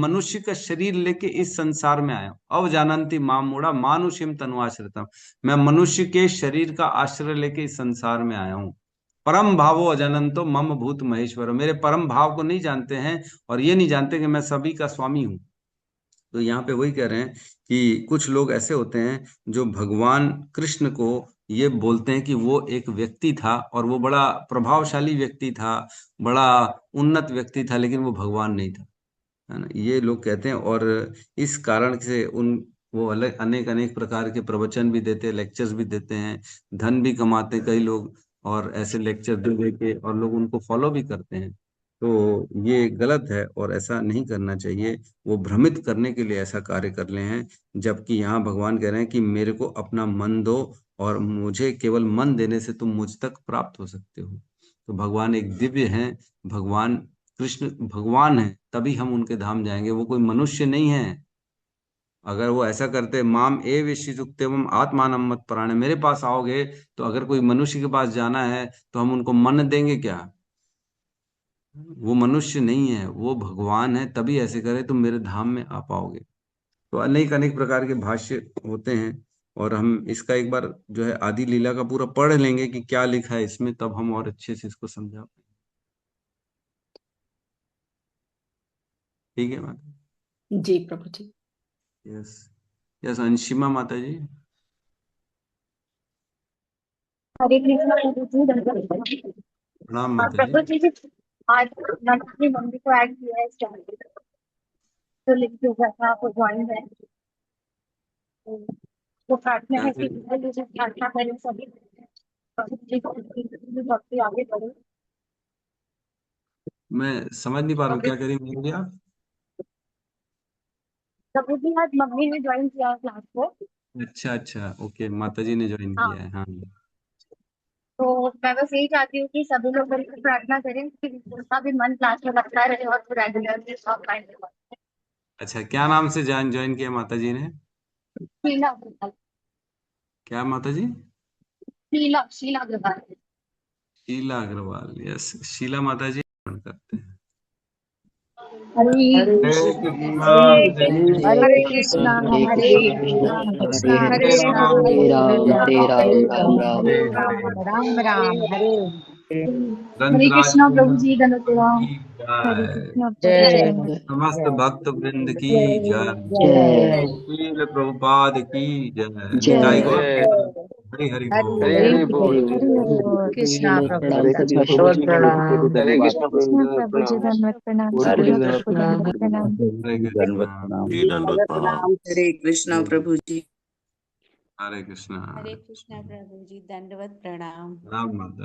मनुष्य का शरीर लेके इस संसार में आया हूं। अवजानन्ति माम मूढ़ा मानुषिम तनु आश्रितम, मैं मनुष्य के शरीर का आश्रय लेके इस संसार में आया हूँ। परम भावो अजनंतो मम भूत महेश्वर, मेरे परम भाव को नहीं जानते हैं और ये नहीं जानते कि मैं सभी का स्वामी हूँ। तो यहाँ पे वही कह रहे हैं कि कुछ लोग ऐसे होते हैं जो भगवान कृष्ण को ये बोलते हैं कि वो एक व्यक्ति था और वो बड़ा प्रभावशाली व्यक्ति था, बड़ा उन्नत व्यक्ति था, लेकिन वो भगवान नहीं था, है ना। ये लोग कहते हैं और इस कारण से वो अलग अनेक अनेक प्रकार के प्रवचन भी देते हैं, लेक्चर्स भी देते हैं, धन भी कमाते कई लोग, और ऐसे लेक्चर दे के और लोग उनको फॉलो भी करते हैं। तो ये गलत है और ऐसा नहीं करना चाहिए। वो भ्रमित करने के लिए ऐसा कार्य कर रहे हैं, जबकि यहाँ भगवान कह रहे हैं कि मेरे को अपना मन दो और मुझे केवल मन देने से तुम मुझ तक प्राप्त हो सकते हो। तो भगवान एक दिव्य हैं, भगवान कृष्ण भगवान है, तभी हम उनके धाम जाएंगे। वो कोई मनुष्य नहीं है। अगर वो ऐसा करते, माम ए विशिजुक्तेवम आत्मानं मत पराणे, मेरे पास आओगे तो अगर कोई मनुष्य के पास जाना है तो हम उनको मन देंगे क्या? वो मनुष्य नहीं है, वो भगवान है, तभी ऐसे करे तुम मेरे धाम में आ पाओगे। तो अनेक अनेक प्रकार के भाष्य होते हैं और हम इसका एक बार जो है आदि लीला का पूरा पढ़ लेंगे कि क्या लिखा है इसमें, तब हम और अच्छे से इसको समझा पाएंगे। ठीक है माता जी प्रभु जी। Yes yes. अंशिमा माता जी। हरे कृष्णा प्रभु जी, धन्यवाद। प्रणाम माता जी। प्रभु जी, आज मैंने अपनी मम्मी को ऐड किया है इस चैनल पे, तो लिख के बैठा आपको ज्वाइन है, तो प्रार्थना है कि मुझे प्रार्थना करें सभी प्रभु जी को भक्ति आगे बढ़े। मैं समझ नहीं पा रहा हूँ क्या करी मेरे आप। प्रभु जी, आज मम्मी ने ज्वाइन किया है क्लास को। अच्छा अच्छा, ओके, माता जी ने ज्वाइन हाँ, किया है। हाँ तो मैं बस यही चाहती हूँ कि सभी लोग मिलकर प्रार्थना करें कि उनका भी मन क्लास में लगता रहे और रेगुलरली ऑनलाइन। अच्छा, क्या नाम से ज्वाइन किया माता जी ने? शीला अग्रवाल। क्या माता जी? शीला अग्रवाल। शीला अग्रवाल। यस, शीला माता जी करते हैं। हरे हरे कृष्णा कृष्णा, हरे कृष्णा कृष्णा हरे हरे कृष्णा कृष्णा कृष्णा हरे कृष्णा राम हरे राम हरे राम राम हरे हरे राम राम राम राम हरे हरे गंधराज कृष्णा प्रभु जी, धन्यवाद। की हरे जय, कृष्णा प्रभु जी, जय धन्यवाद। समस्त भक्त वृंद की जय, जय शील प्रभुपाद की जय, निताई जय। गौर जय हरि हरि हरि बोल। हरे हरि हरे बोल। हरि हरे कृष्णा प्रभु हरे जी कृष्णा प्रभु दंडवत जी, प्रणाम। हरे कृष्णा प्रभु जी, कृष्णा दंडवत प्रभु जी, प्रणाम। धन्यवाद प्रणाम। हरे शीला कृष्ण। प्रभु धन्यवाद प्रणाम। हरे दंडवत कृष्णा। प्रणाम जी जी, दंडवत दंडवत प्रणाम। प्रणाम। हरे कृष्णा प्रभु जी। हरे कृष्णा। हरे कृष्णा प्रभु जी, दंडवत प्रणाम। राम माता